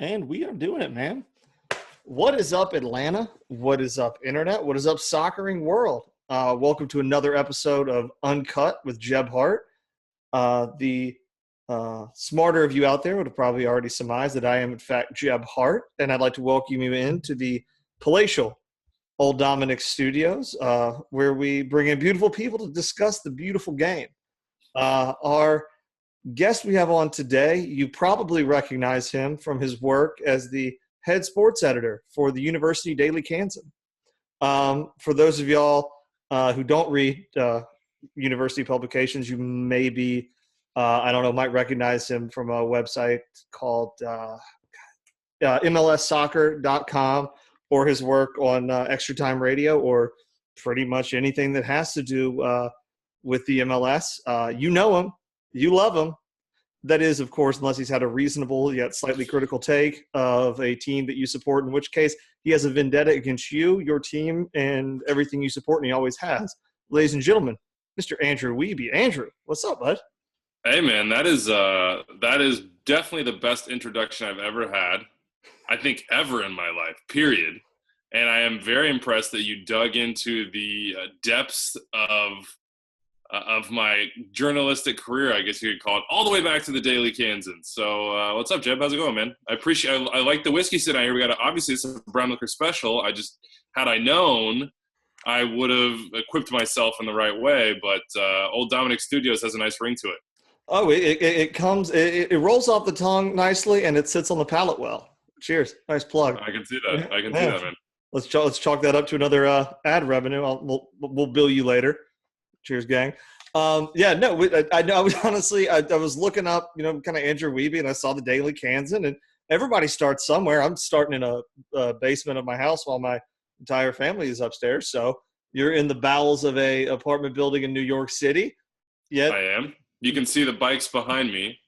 And we are doing it, man. What is up, Atlanta? What is up, Internet? What is up, soccering world? Welcome to another episode of Uncut with Jeb Hart. The smarter of you out there would have probably already surmised that I am, in fact, Jeb Hart, and I'd like to welcome you into the palatial Old Dominic Studios, where we bring in beautiful people to discuss the beautiful game. Our guest we have on today, you probably recognize him from his work as the head sports editor for the University Daily Kansan. For those of y'all who don't read university publications, you maybe, might recognize him from a website called MLSsoccer.com, or his work on Extra Time Radio, or pretty much anything that has to do with the MLS. You know him. You love him. That is, of course, unless he's had a reasonable yet slightly critical take of a team that you support, in which case he has a vendetta against you, your team, and everything you support, and he always has. Ladies and gentlemen, Mr. Andrew Wiebe. Andrew, what's up, bud? Hey, man, that is definitely the best introduction I've ever had, I think ever in my life, period. And I am very impressed that you dug into the depths of my journalistic career, I guess you could call it, all the way back to the Daily Kansan. So what's up, Jeb? How's it going, man? I like the whiskey sitting out here. We got obviously it's a brown liquor special. Had I known, I would have equipped myself in the right way, but Old Dominic Studios has a nice ring to it. Oh, it rolls off the tongue nicely, and it sits on the palate well. Cheers. Nice plug. I can see that. I can see that, man. Let's chalk that up to another ad revenue. We'll bill you later. Cheers, gang. I was honestly, I was looking up, kind of Andrew Wiebe, and I saw the Daily Kansan, and everybody starts somewhere. I'm starting in a basement of my house while my entire family is upstairs. So you're in the bowels of a apartment building in New York City. Yet I am. You can see the bikes behind me.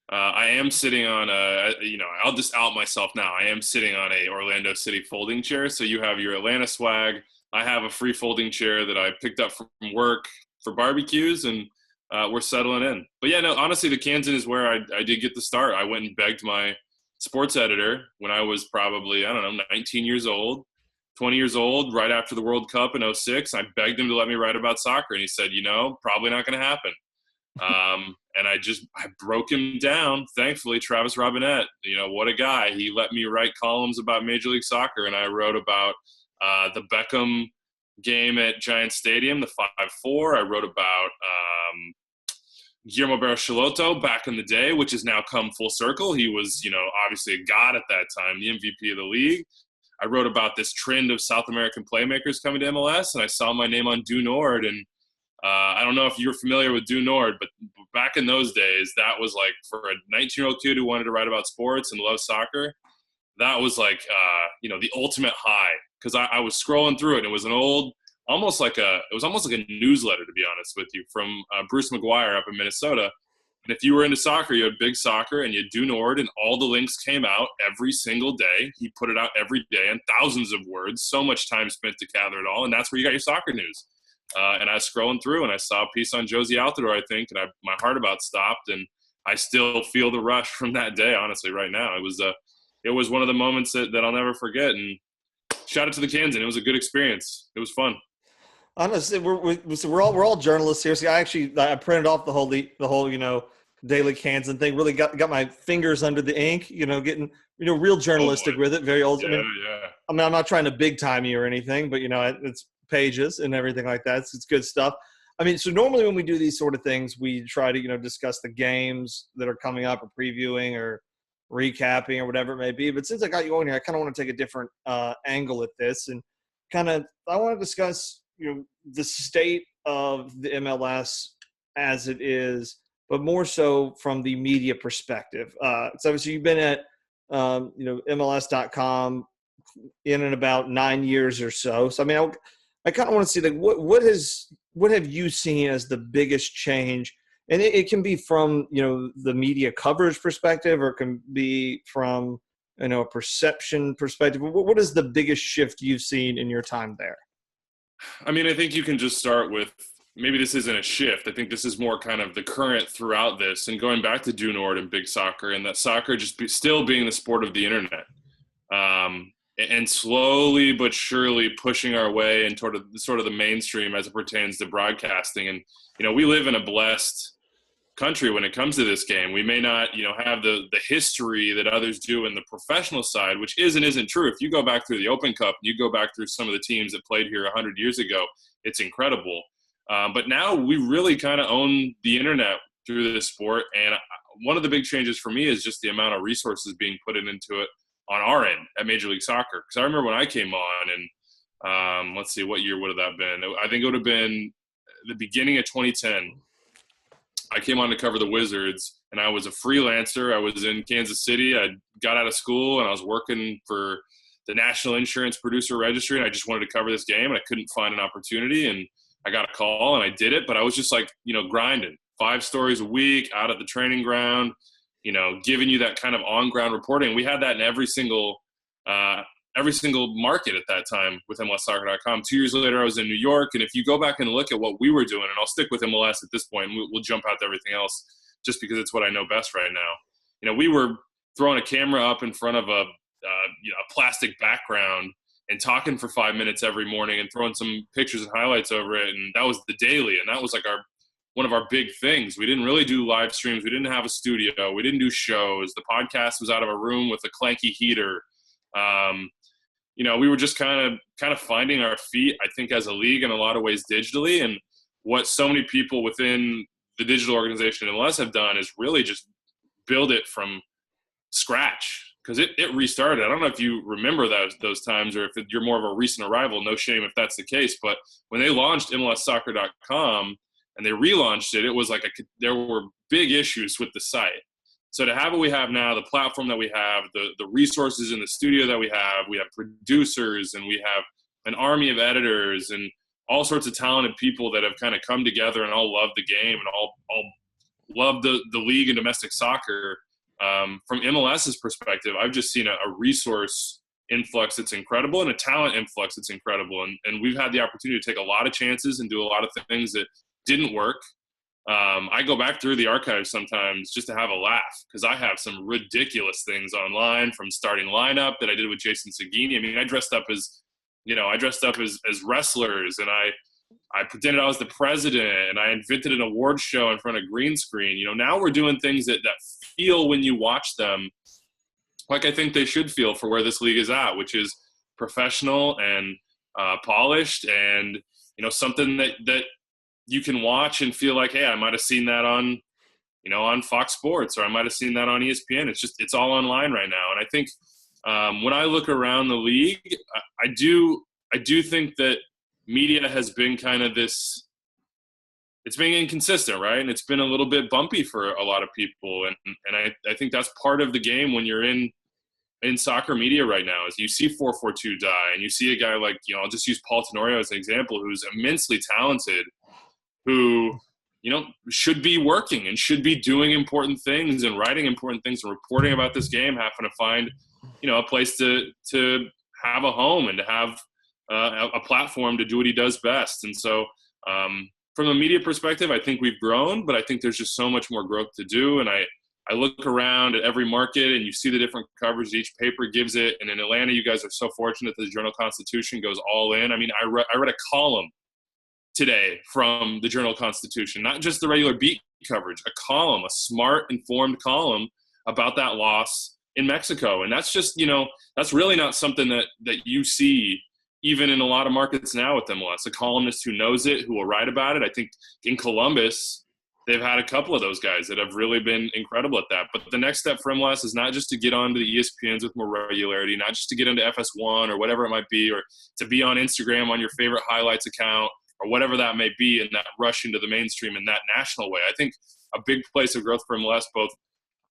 I am sitting on I'll just out myself now. I am sitting on a Orlando City folding chair. So you have your Atlanta swag. I have a free folding chair that I picked up from work for barbecues, and we're settling in. But yeah, no, honestly, the Kansan is where I did get the start. I went and begged my sports editor when I was probably, 19 years old, 20 years old, right after the World Cup in 2006. I begged him to let me write about soccer, and he said, probably not going to happen. And I broke him down. Thankfully, Travis Robinette, what a guy. He let me write columns about Major League Soccer, and I wrote about the Beckham game at Giant Stadium, the 5-4. I wrote about Guillermo Barros back in the day, which has now come full circle. He was, obviously a god at that time, the MVP of the league. I wrote about this trend of South American playmakers coming to MLS, and I saw my name on Du Nord, and I don't know if you're familiar with Du Nord, but back in those days, that was like, for a 19-year-old kid who wanted to write about sports and love soccer, that was like, the ultimate high. Because I was scrolling through it, and it was almost like a newsletter, to be honest with you, from Bruce McGuire up in Minnesota. And if you were into soccer, you had big soccer, and you had Du Nord, and all the links came out every single day. He put it out every day in thousands of words, so much time spent to gather it all, and that's where you got your soccer news. And I was scrolling through, and I saw a piece on Josie Altidore, I think, and my heart about stopped, and I still feel the rush from that day, honestly, right now. It was one of the moments that I'll never forget, and shout out to the Kansan. It was a good experience. It was fun. Honestly, we're all journalists here. See, I printed off the whole Daily Kansan thing. Really got my fingers under the ink. Getting real journalistic with it. Very old. Yeah, I'm not trying to big time you or anything, but it's pages and everything like that. It's good stuff. So normally when we do these sort of things, we try to discuss the games that are coming up, or previewing, or recapping, or whatever it may be. But since I got you on here, I kind of want to take a different angle at this, and I want to discuss the state of the MLS as it is, but more so from the media perspective. So obviously you've been at MLS.com in and about 9 years or so. So I kind of want to see, like, what have you seen as the biggest change? And it can be from the media coverage perspective, or it can be from a perception perspective. What is the biggest shift you've seen in your time there? I think you can just start with maybe this isn't a shift. I think this is more kind of the current throughout this, and going back to Due Nord and big soccer, and that soccer still being the sport of the internet, and slowly but surely pushing our way into sort of the mainstream as it pertains to broadcasting. And we live in a blessed country when it comes to this game. We may not have the history that others do in the professional side, which isn't true. If you go back through the Open Cup, you go back through some of the teams that played here 100 years ago, it's incredible. But now we really kind of own the internet through this sport. And one of the big changes for me is just the amount of resources being put into it on our end at Major League Soccer. Because I remember when I came on, and let's see, what year would have that been? I think it would have been the beginning of 2010. I came on to cover the Wizards, and I was a freelancer. I was in Kansas City. I got out of school, and I was working for the National Insurance Producer Registry, and I just wanted to cover this game, and I couldn't find an opportunity, and I got a call, and I did it. But I was just like, grinding 5 stories a week out at the training ground, giving you that kind of on-ground reporting. We had that in every single market at that time with MLSsoccer.com. 2 years later, I was in New York, and if you go back and look at what we were doing, and I'll stick with MLS at this point, and we'll jump out to everything else just because it's what I know best right now. We were throwing a camera up in front of a plastic background and talking for 5 minutes every morning and throwing some pictures and highlights over it, and that was the daily, and that was like one of our big things. We didn't really do live streams. We didn't have a studio. We didn't do shows. The podcast was out of a room with a clanky heater. We were just kind of finding our feet, I think, as a league in a lot of ways digitally. And what so many people within the digital organization in MLS have done is really just build it from scratch, because it restarted. I don't know if you remember those times, or if you're more of a recent arrival. No shame if that's the case. But when they launched MLSsoccer.com and they relaunched it, it was like there were big issues with the site. So to have what we have now, the platform that we have, the resources in the studio that we have producers, and we have an army of editors and all sorts of talented people that have kind of come together and all love the game and all love the league and domestic soccer. From MLS's perspective, I've just seen a resource influx that's incredible and a talent influx that's incredible. And we've had the opportunity to take a lot of chances and do a lot of things that didn't work. I go back through the archives sometimes just to have a laugh, because I have some ridiculous things online, from starting lineup that I did with Jason Seguini. I mean, I dressed up as wrestlers, and I pretended I was the president, and I invented an award show in front of green screen. Now we're doing things that feel, when you watch them, like I think they should feel for where this league is at, which is professional and polished, and something that you can watch and feel like, hey, I might have seen that on Fox Sports, or I might have seen that on ESPN. It's all online right now. And I think when I look around the league, I do think that media has been kind of it's been inconsistent, right? And it's been a little bit bumpy for a lot of people. And I think that's part of the game when you're in soccer media right now, is you see 442 die, and you see a guy like, I'll just use Paul Tenorio as an example, who's immensely talented, who should be working and should be doing important things and writing important things and reporting about this game, having to find a place to have a home and to have a platform to do what he does best. And so from a media perspective, I think we've grown, but I think there's just so much more growth to do. And I look around at every market, and you see the different coverage each paper gives it. And in Atlanta, you guys are so fortunate that the Journal-Constitution goes all in. I mean, I read a column today from the Journal-Constitution, not just the regular beat coverage, a column, a smart, informed column about that loss in Mexico. And that's just, that's really not something that you see even in a lot of markets now with MLS. A columnist who knows it, who will write about it. I think in Columbus, they've had a couple of those guys that have really been incredible at that. But the next step for MLS is not just to get onto the ESPNs with more regularity, not just to get into FS1 or whatever it might be, or to be on Instagram on your favorite highlights account, or whatever that may be, and that rush into the mainstream in that national way. I think a big place of growth for MLS, both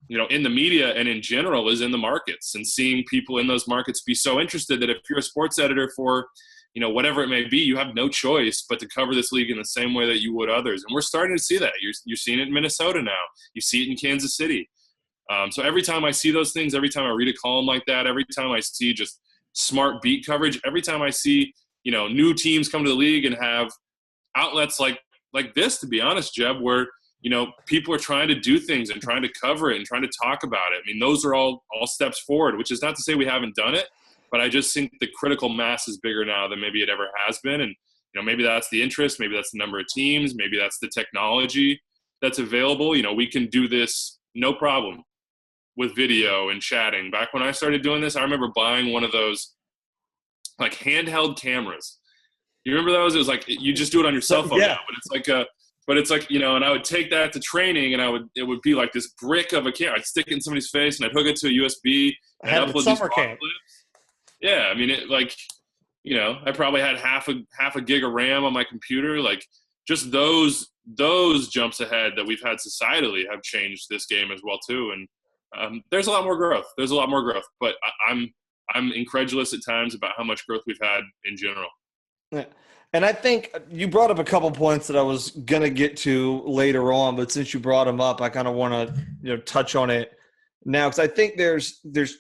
in the media and in general, is in the markets, and seeing people in those markets be so interested that if you're a sports editor for whatever it may be, you have no choice but to cover this league in the same way that you would others. And we're starting to see that. You're seeing it in Minnesota now. You see it in Kansas City. So every time I see those things, every time I read a column like that, every time I see just smart beat coverage, every time I see new teams come to the league and have outlets like like this, to be honest, Jeb, where, people are trying to do things and trying to cover it and trying to talk about it. I mean, those are all steps forward, which is not to say we haven't done it, but I just think the critical mass is bigger now than maybe it ever has been. And, maybe that's the interest, maybe that's the number of teams, maybe that's the technology that's available. We can do this no problem with video and chatting. Back when I started doing this, I remember buying one of those like handheld cameras. You remember those? It was like, you just do it on your cell phone Yeah. now, but it's like, and I would take that to training, and it would be like this brick of a camera. I'd stick it in somebody's face and I'd hook it to a USB and I'd upload these raw clips. Yeah. I mean, I probably had half a gig of RAM on my computer. Like, just those jumps ahead that we've had societally have changed this game as well too. And there's a lot more growth. But I'm incredulous at times about how much growth we've had in general. Yeah. And I think you brought up a couple points that I was going to get to later on, but since you brought them up, I kind of want to touch on it now, because I think there's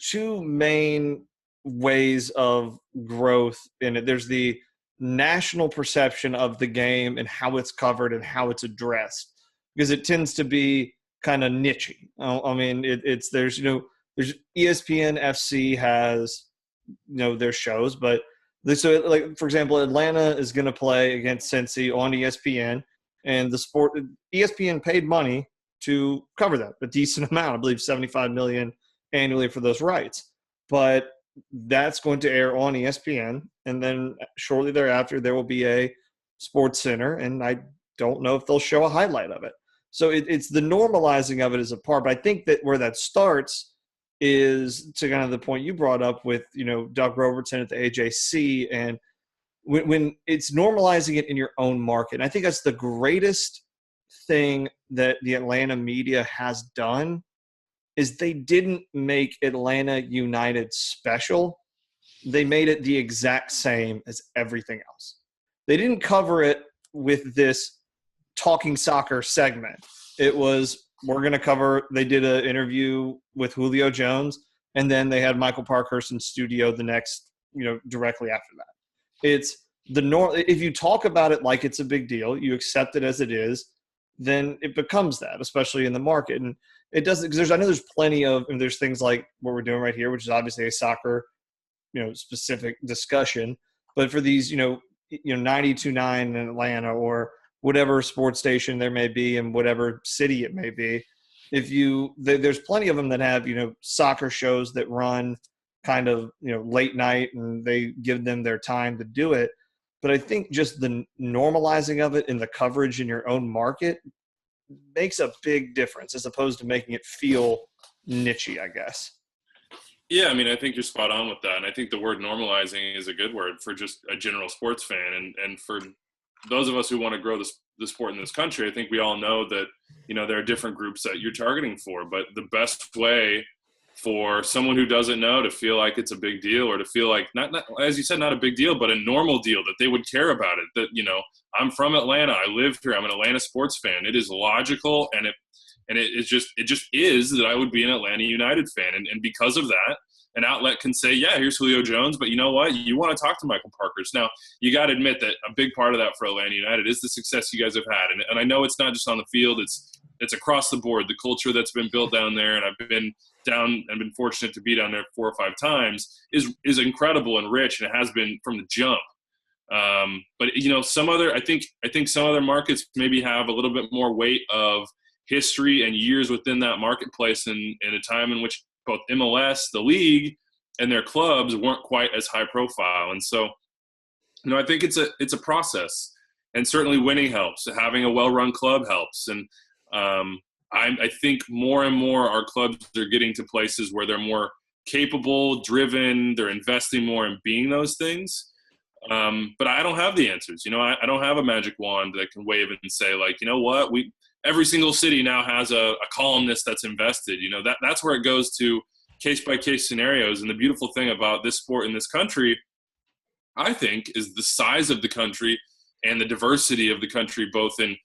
two main ways of growth in it. There's the national perception of the game and how it's covered and how it's addressed, because it tends to be kind of nichey. I mean, there's ESPN FC has their shows, but so, like, for example, Atlanta is going to play against Cincy on ESPN, and ESPN paid money to cover that, a decent amount, I believe $75 million annually for those rights. But that's going to air on ESPN, and then shortly thereafter there will be a Sports Center, and I don't know if they'll show a highlight of it. So it's the normalizing of it as a part. But I think that where that starts is to kind of the point you brought up with, Doug Robertson at the AJC, and when it's normalizing it in your own market. And I think that's the greatest thing that the Atlanta media has done, is they didn't make Atlanta United special. They made it the exact same as everything else. They didn't cover it with this talking soccer segment. It was, we're going to cover, they did an interview with Julio Jones, and then they had Michael Parkhurst in studio the next, directly after that. It's the norm. If you talk about it like it's a big deal, you accept it as it is, then it becomes that, especially in the market. And it doesn't, because I know there's plenty of, and there's things like what we're doing right here, which is obviously a soccer, specific discussion. But for these, 92.9 in Atlanta, or whatever sports station there may be in whatever city it may be, there's plenty of them that have, soccer shows that run kind of, late night, and they give them their time to do it. But I think just the normalizing of it in the coverage in your own market makes a big difference, as opposed to making it feel nichey, I guess. Yeah, I mean, I think you're spot on with that. And I think the word normalizing is a good word for just a general sports fan. And for those of us who want to grow the sport in this country, I think we all know that, there are different groups that you're targeting for. But the best way for someone who doesn't know to feel like it's a big deal, or to feel like, not as you said, not a big deal, but a normal deal, that they would care about it, that, I'm from Atlanta, I live here, I'm an Atlanta sports fan. It is logical, and it just is that I would be an Atlanta United fan. And because of that, an outlet can say, yeah, here's Julio Jones, but you know what? You want to talk to Michael Parkhurst. Now, you got to admit that a big part of that for Atlanta United is the success you guys have had. And I know it's not just on the field, it's across the board. The culture that's been built down there, and I've been down and been fortunate to be down there 4 or 5 times, is incredible and rich, and it has been from the jump. But I think some other markets maybe have a little bit more weight of history and years within that marketplace, in a time in which both MLS, the league, and their clubs weren't quite as high profile. And so, I think it's a process, and certainly winning helps. Having a well-run club helps. And I think more and more our clubs are getting to places where they're more capable, driven, they're investing more in being those things. But I don't have the answers. I don't have a magic wand that can wave and say, like, you know what, every single city now has a columnist that's invested. That's where it goes to case-by-case scenarios. And the beautiful thing about this sport in this country, I think, is the size of the country and the diversity of the country, both in,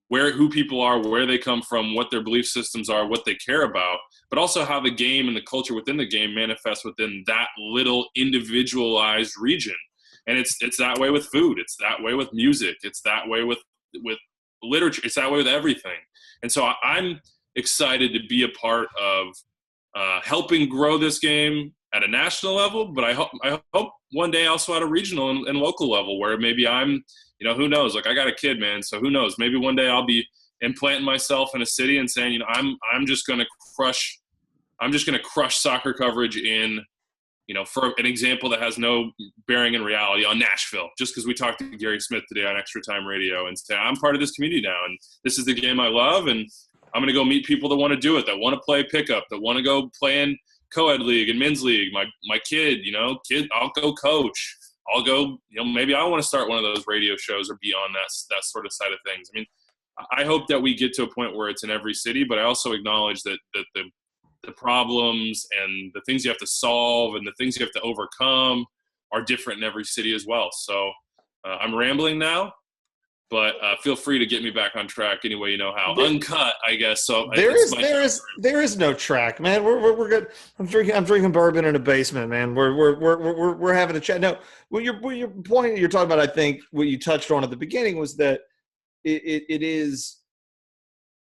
who people are, where they come from, what their belief systems are, what they care about, but also how the game and the culture within the game manifests within that little individualized region. And it's that way with food. It's that way with music. It's that way with with literature. It's that way with everything. And so I'm excited to be a part of helping grow this game at a national level, but I hope one day also at a regional and local level where maybe I'm, who knows? Like, I got a kid, man, so who knows? Maybe one day I'll be implanting myself in a city and saying, I'm just going to crush soccer coverage in, for an example that has no bearing in reality, on Nashville, just because we talked to Gary Smith today on Extra Time Radio, and say, I'm part of this community now, and this is the game I love, and I'm going to go meet people that want to do it, that want to play pickup, that want to go play in co-ed league and men's league. My kid, I'll go coach. I'll go, maybe I want to start one of those radio shows or be on that sort of side of things. I mean, I hope that we get to a point where it's in every city, but I also acknowledge that the problems and the things you have to solve and the things you have to overcome are different in every city as well. So I'm rambling now, but feel free to get me back on track any way you know how. Uncut, I guess. So there is no track, man. We're good. I'm drinking bourbon in a basement, man. We're having a chat. No, your point you're talking about, I think what you touched on at the beginning was that it is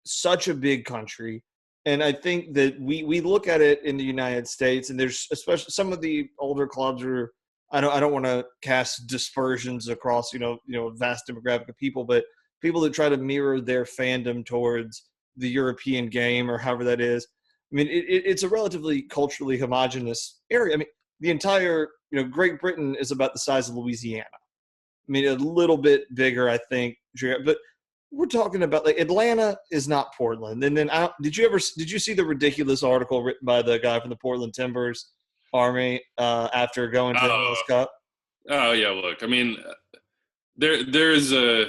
such a big country. And I think that we look at it in the United States, and there's especially some of the older clubs are, I don't want to cast dispersions across, vast demographic of people, but people that try to mirror their fandom towards the European game or however that is. I mean, it's a relatively culturally homogenous area. I mean, the entire, Great Britain is about the size of Louisiana. I mean, a little bit bigger, I think, but we're talking about, like, Atlanta is not Portland. And then did you see the ridiculous article written by the guy from the Portland Timbers Army after going to the MLS Cup? Oh yeah, look, I mean, there's that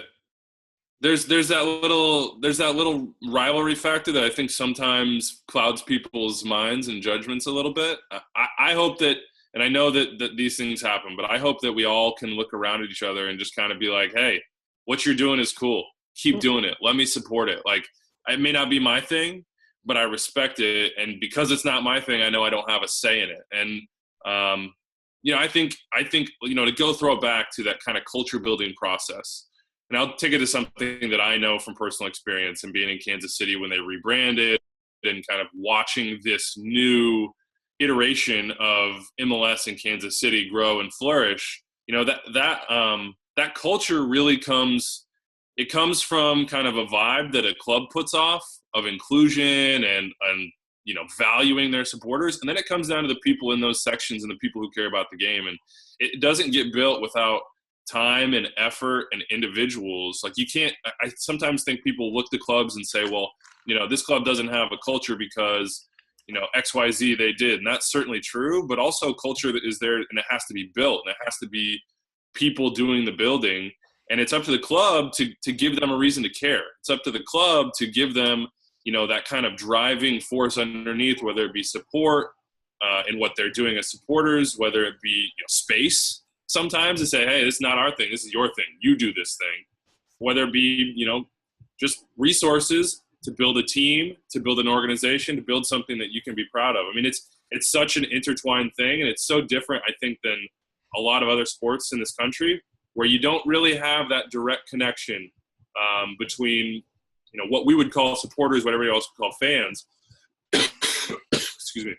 little rivalry factor that I think sometimes clouds people's minds and judgments a little bit. I hope that, and I know that these things happen, but I hope that we all can look around at each other and just kind of be like, hey, what you're doing is cool. Keep doing it. Let me support it. Like, it may not be my thing, but I respect it. And because it's not my thing, I know I don't have a say in it. And, I think, to go throw it back to that kind of culture building process, and I'll take it to something that I know from personal experience and being in Kansas City when they rebranded and kind of watching this new iteration of MLS in Kansas City grow and flourish. That culture really comes from kind of a vibe that a club puts off of inclusion and valuing their supporters. And then it comes down to the people in those sections and the people who care about the game. And it doesn't get built without time and effort and individuals. Like, you can't, I sometimes think people look to clubs and say, well, this club doesn't have a culture because, XYZ they did. And that's certainly true, but also culture that is there, and it has to be built, and it has to be people doing the building. And it's up to the club to give them a reason to care. It's up to the club to give them, that kind of driving force underneath, whether it be support in what they're doing as supporters, whether it be space sometimes to say, hey, this is not our thing. This is your thing. You do this thing. Whether it be, just resources to build a team, to build an organization, to build something that you can be proud of. I mean, it's such an intertwined thing, and it's so different, I think, than a lot of other sports in this country, where you don't really have that direct connection between, what we would call supporters, what everybody else would call fans. Excuse me.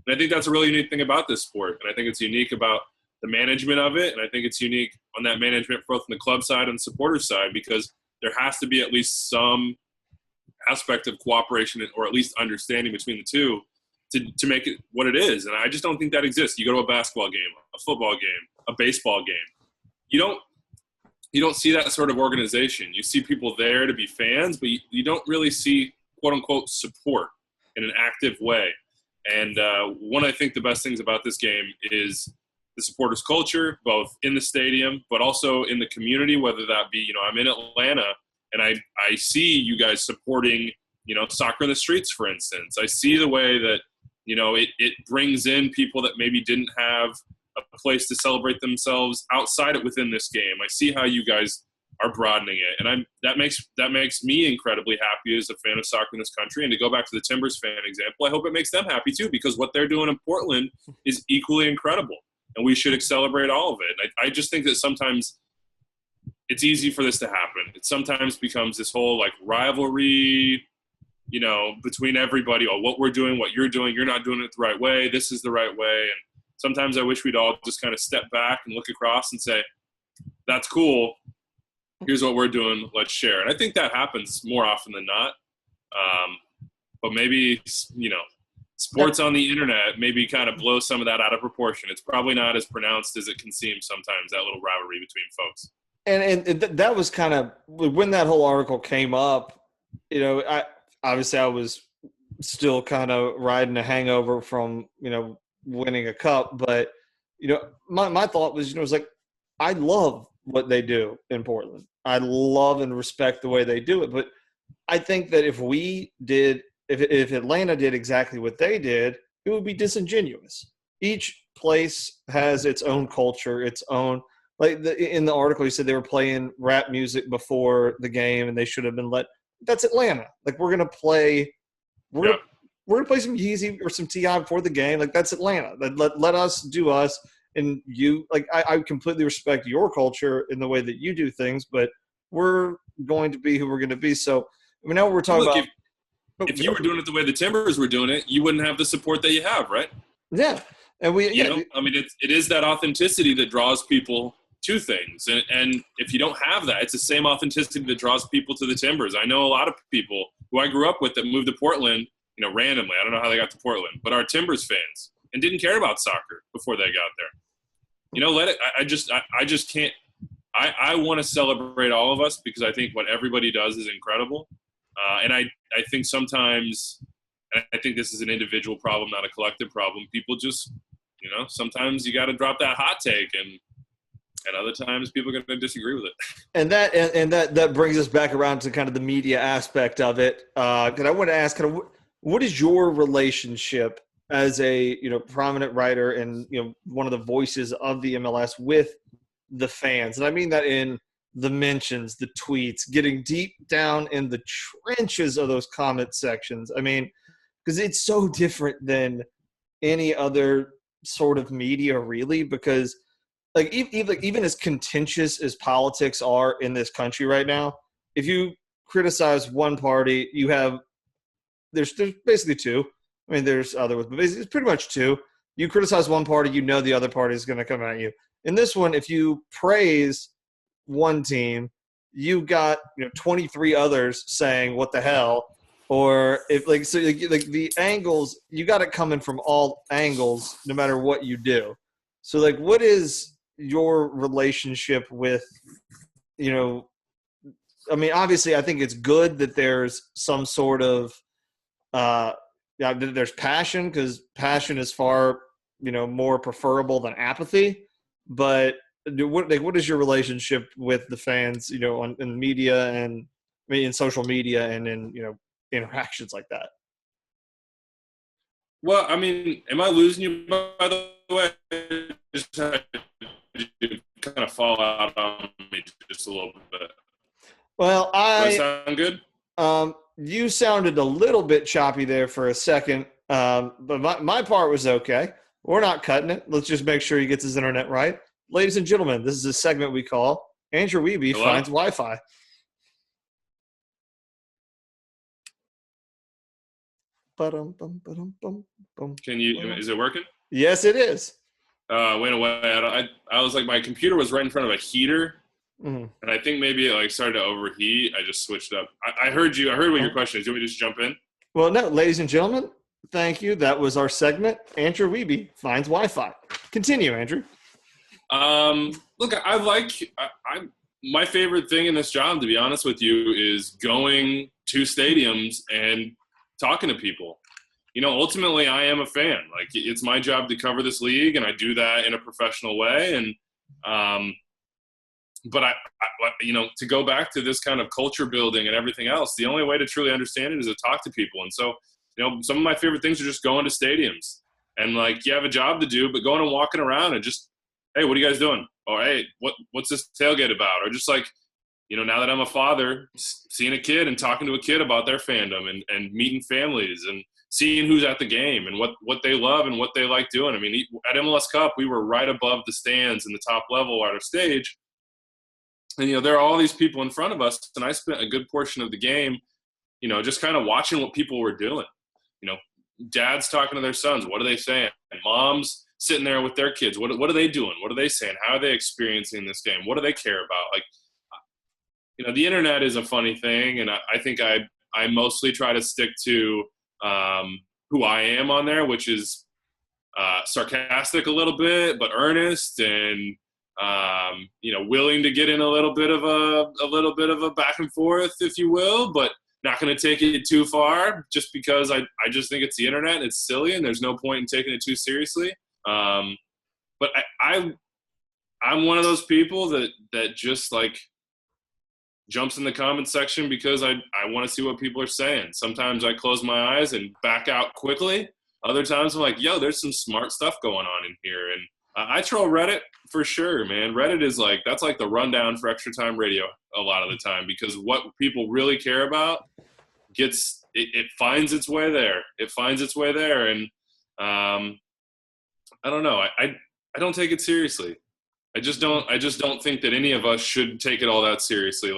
And I think that's a really unique thing about this sport. And I think it's unique about the management of it. And I think it's unique on that management, both on the club side and the supporter side, because there has to be at least some aspect of cooperation or at least understanding between the two to make it what it is. And I just don't think that exists. You go to a basketball game, a football game, a baseball game. You don't see that sort of organization. You see people there to be fans, but you don't really see, quote unquote, support in an active way. And one, I think the best things about this game is the supporters' culture, both in the stadium, but also in the community, whether that be, I'm in Atlanta and I see you guys supporting, soccer in the streets, for instance. I see the way that, it brings in people that maybe didn't have a place to celebrate themselves outside of within this game. I see how you guys are broadening it, and that makes me incredibly happy as a fan of soccer in this country. And to go back to the Timbers fan example, I hope it makes them happy too, because what they're doing in Portland is equally incredible, and we should celebrate all of it. And I just think that sometimes it's easy for this to happen. It sometimes becomes this whole like rivalry, you know, between everybody. Oh, what we're doing, what you're doing, you're not doing it the right way. This is the right way. And sometimes I wish we'd all just kind of step back and look across and say, that's cool. Here's what we're doing. Let's share. And I think that happens more often than not. But maybe, you know, sports on the internet maybe kind of blow some of that out of proportion. It's probably not as pronounced as it can seem sometimes, that little rivalry between folks. And that was kind of when that whole article came up, you know, I was still kind of riding a hangover from, you know, winning a cup. But, you know, my thought was, you know, it was like, I love what they do in Portland. I love and respect the way they do it. But I think that if Atlanta did exactly what they did, it would be disingenuous. Each place has its own culture, its own – like in the article, you said they were playing rap music before the game and they should have been let – that's Atlanta. Like we're going to play – we're gonna play some Yeezy or some T.I. before the game. Like that's Atlanta. Let us do us. And you – like I completely respect your culture in the way that you do things, but we're going to be who we're going to be. So I mean, now we're talking about – if you were doing it the way the Timbers were doing it, you wouldn't have the support that you have, right? Yeah. And you know, I mean, it is that authenticity that draws people to things. And if you don't have that, it's the same authenticity that draws people to the Timbers. I know a lot of people who I grew up with that moved to Portland, you know, randomly. I don't know how they got to Portland, but are Timbers fans and didn't care about soccer before they got there. You know, I just can't. I want to celebrate all of us because I think what everybody does is incredible. And I think sometimes, and I think this is an individual problem, not a collective problem, people just, you know, sometimes you got to drop that hot take and other times people are going to disagree with it. And that brings us back around to kind of the media aspect of it. Because I want to ask kind of what is your relationship as a, you know, prominent writer and, you know, one of the voices of the MLS with the fans? And I mean that in the mentions, the tweets, getting deep down in the trenches of those comment sections. I mean, because it's so different than any other sort of media, really, because like even as contentious as politics are in this country right now, if you criticize one party, you have there's basically two. I mean, there's other ones, but basically it's pretty much two. You criticize one party, you know the other party is going to come at you. In this one, if you praise one team, you've got 23 others saying what the hell, or if like the angles, you got it coming from all angles no matter what you do. So like, what is your relationship with, I mean, obviously I think it's good that there's some sort of there's passion, because passion is far more preferable than apathy. But what is your relationship with the fans, in media and in social media and in interactions like that? Well, I mean, am I losing you, by the way? Just had to kind of fall out on me just a little bit. Well, Does that sound good? You sounded a little bit choppy there for a second, but my part was okay. We're not cutting it. Let's just make sure he gets his internet right. Ladies and gentlemen, this is a segment we call Andrew Wiebe Finds Wi-Fi. Can you? Is it working? Yes, it is. Went away. I was like, my computer was right in front of a heater, and I think maybe it started to overheat. I just switched up. I heard you. I heard what your question is. Do you want me to just jump in? Well, no, ladies and gentlemen, thank you. That was our segment. Andrew Wiebe Finds Wi-Fi. Continue, Andrew. Look, my favorite thing in this job, to be honest with you, is going to stadiums and talking to people. Ultimately, I am a fan. Like, it's my job to cover this league, and I do that in a professional way. And, but I to go back to this kind of culture building and everything else, the only way to truly understand it is to talk to people. And so, some of my favorite things are just going to stadiums and you have a job to do, but going and walking around and just, hey, what are you guys doing? Or, hey, what's this tailgate about? Or just now that I'm a father, seeing a kid and talking to a kid about their fandom and meeting families and seeing who's at the game and what they love and what they like doing. I mean, at MLS Cup, we were right above the stands in the top level at our stage. And, there are all these people in front of us, and I spent a good portion of the game, just kind of watching what people were doing. Dads talking to their sons. What are they saying? And moms sitting there with their kids. What are they doing? What are they saying? How are they experiencing this game? What do they care about? The internet is a funny thing, and I think I mostly try to stick to who I am on there, which is sarcastic a little bit, but earnest and willing to get in a little bit of a back and forth, if you will, but not going to take it too far just because I just think it's the internet and it's silly and there's no point in taking it too seriously. But I'm one of those people that just jumps in the comment section because I want to see what people are saying. Sometimes I close my eyes and back out quickly. Other times I'm like, yo, there's some smart stuff going on in here. And I troll Reddit for sure, man. Reddit is that's the rundown for Extra Time Radio a lot of the time, because what people really care about it finds its way there. It finds its way there. And I don't know. I don't take it seriously. I just don't think that any of us should take it all that seriously.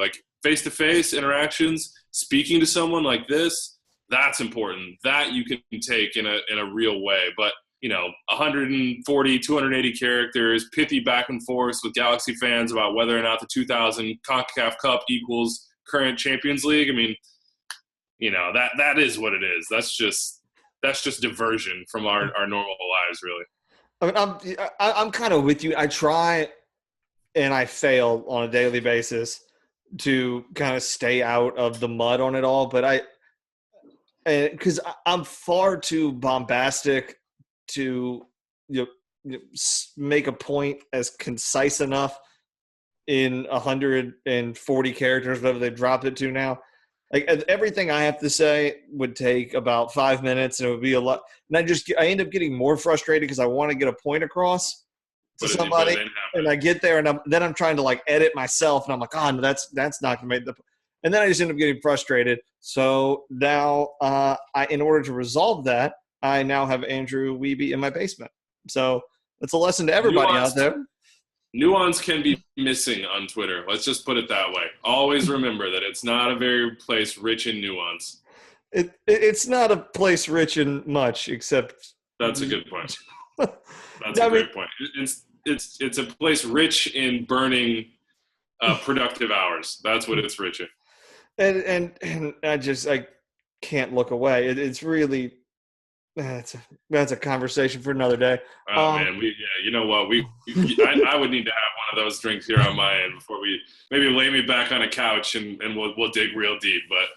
Face-to-face interactions, speaking to someone like this, that's important. That you can take in a real way. But 140, 280 characters, pithy back and forth with Galaxy fans about whether or not the 2000 CONCACAF Cup equals current Champions League. I mean, that is what it is. That's just diversion from our normal lives, really. I mean, I'm kind of with you. I try and I fail on a daily basis to kind of stay out of the mud on it all, but because I'm far too bombastic to make a point as concise enough in 140 characters, whatever they dropped it to now. Everything I have to say would take about 5 minutes, and it would be a lot. And I end up getting more frustrated because I want to get a point across to somebody, and I get there, and then I'm trying to edit myself, and I'm like, oh, no, that's not going to make the. And then I just end up getting frustrated. So now, in order to resolve that, I now have Andrew Wiebe in my basement. So it's a lesson to everybody out there. Nuance can be missing on Twitter. Let's just put it that way. Always remember that it's not a very place rich in nuance. It's not a place rich in much, except. That's a good point. That's a great point. It's a place rich in burning productive hours. That's what it's rich in. And I can't look away. It's really. That's a conversation for another day. Oh man, you know what? I would need to have one of those drinks here on my end before we maybe lay me back on a couch and we'll dig real deep. But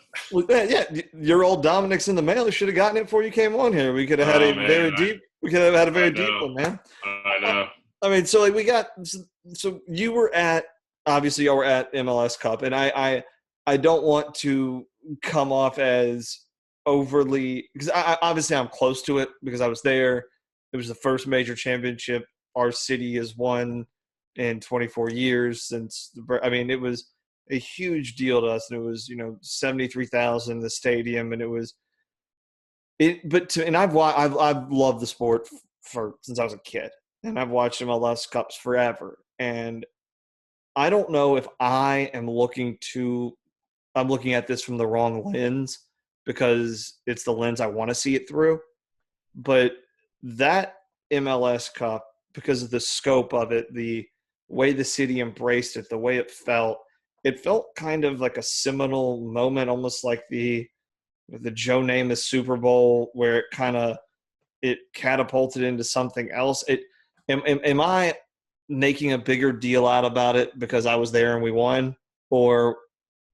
your old Dominic's in the mail. You should have gotten it before you came on here. We could have had We could have had a very deep one, man. I know. I mean, so so you were obviously y'all were at MLS Cup, and I don't want to come off as overly, because obviously I'm close to it because I was there. It was the first major championship our city has won in 24 years since. It was a huge deal to us, and it was 73,000 in the stadium, and it was I've loved the sport since I was a kid, and I've watched MLS Cups forever, and I don't know if I'm looking at this from the wrong lens, because it's the lens I want to see it through. But that MLS Cup, because of the scope of it, the way the city embraced it, the way it felt kind of like a seminal moment, almost like the Joe Namath Super Bowl, where it catapulted into something else. Am I making a bigger deal out about it because I was there and we won? Or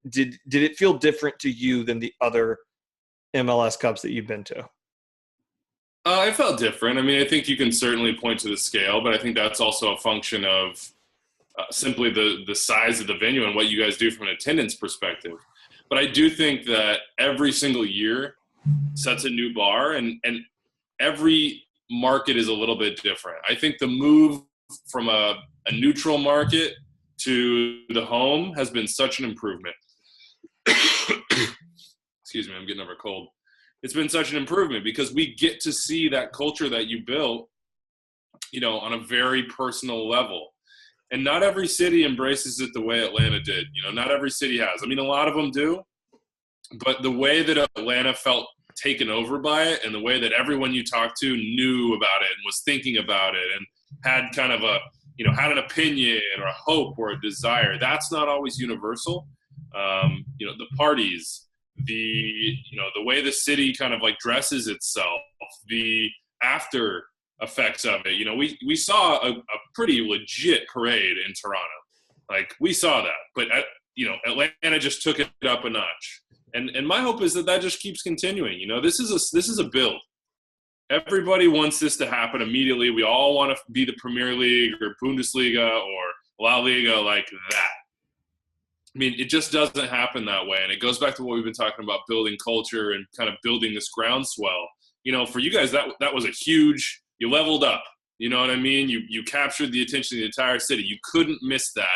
did it feel different to you than the other MLS Cups that you've been to? It felt different. I think you can certainly point to the scale, but I think that's also a function of simply the size of the venue and what you guys do from an attendance perspective. But I do think that every single year sets a new bar, and every market is a little bit different. I think the move from a neutral market to the home has been such an improvement. Excuse me, I'm getting over a cold. It's been such an improvement because we get to see that culture that you built, on a very personal level. And not every city embraces it the way Atlanta did. You know, not every city has. I mean, a lot of them do, but the way that Atlanta felt taken over by it, and the way that everyone you talked to knew about it and was thinking about it and had kind of a, you know, had an opinion or a hope or a desire, that's not always universal. You know, the parties, the way the city kind of like dresses itself, the after effects of it. You know, we saw a pretty legit parade in Toronto. Like, we saw that, but Atlanta just took it up a notch. And my hope is that just keeps continuing. You know, this is a build. Everybody wants this to happen immediately. We all want to be the Premier League or Bundesliga or La Liga like that. I mean, it just doesn't happen that way. And it goes back to what we've been talking about, building culture and kind of building this groundswell. You know, for you guys, that was a huge, you leveled up. You know what I mean? You captured the attention of the entire city. You couldn't miss that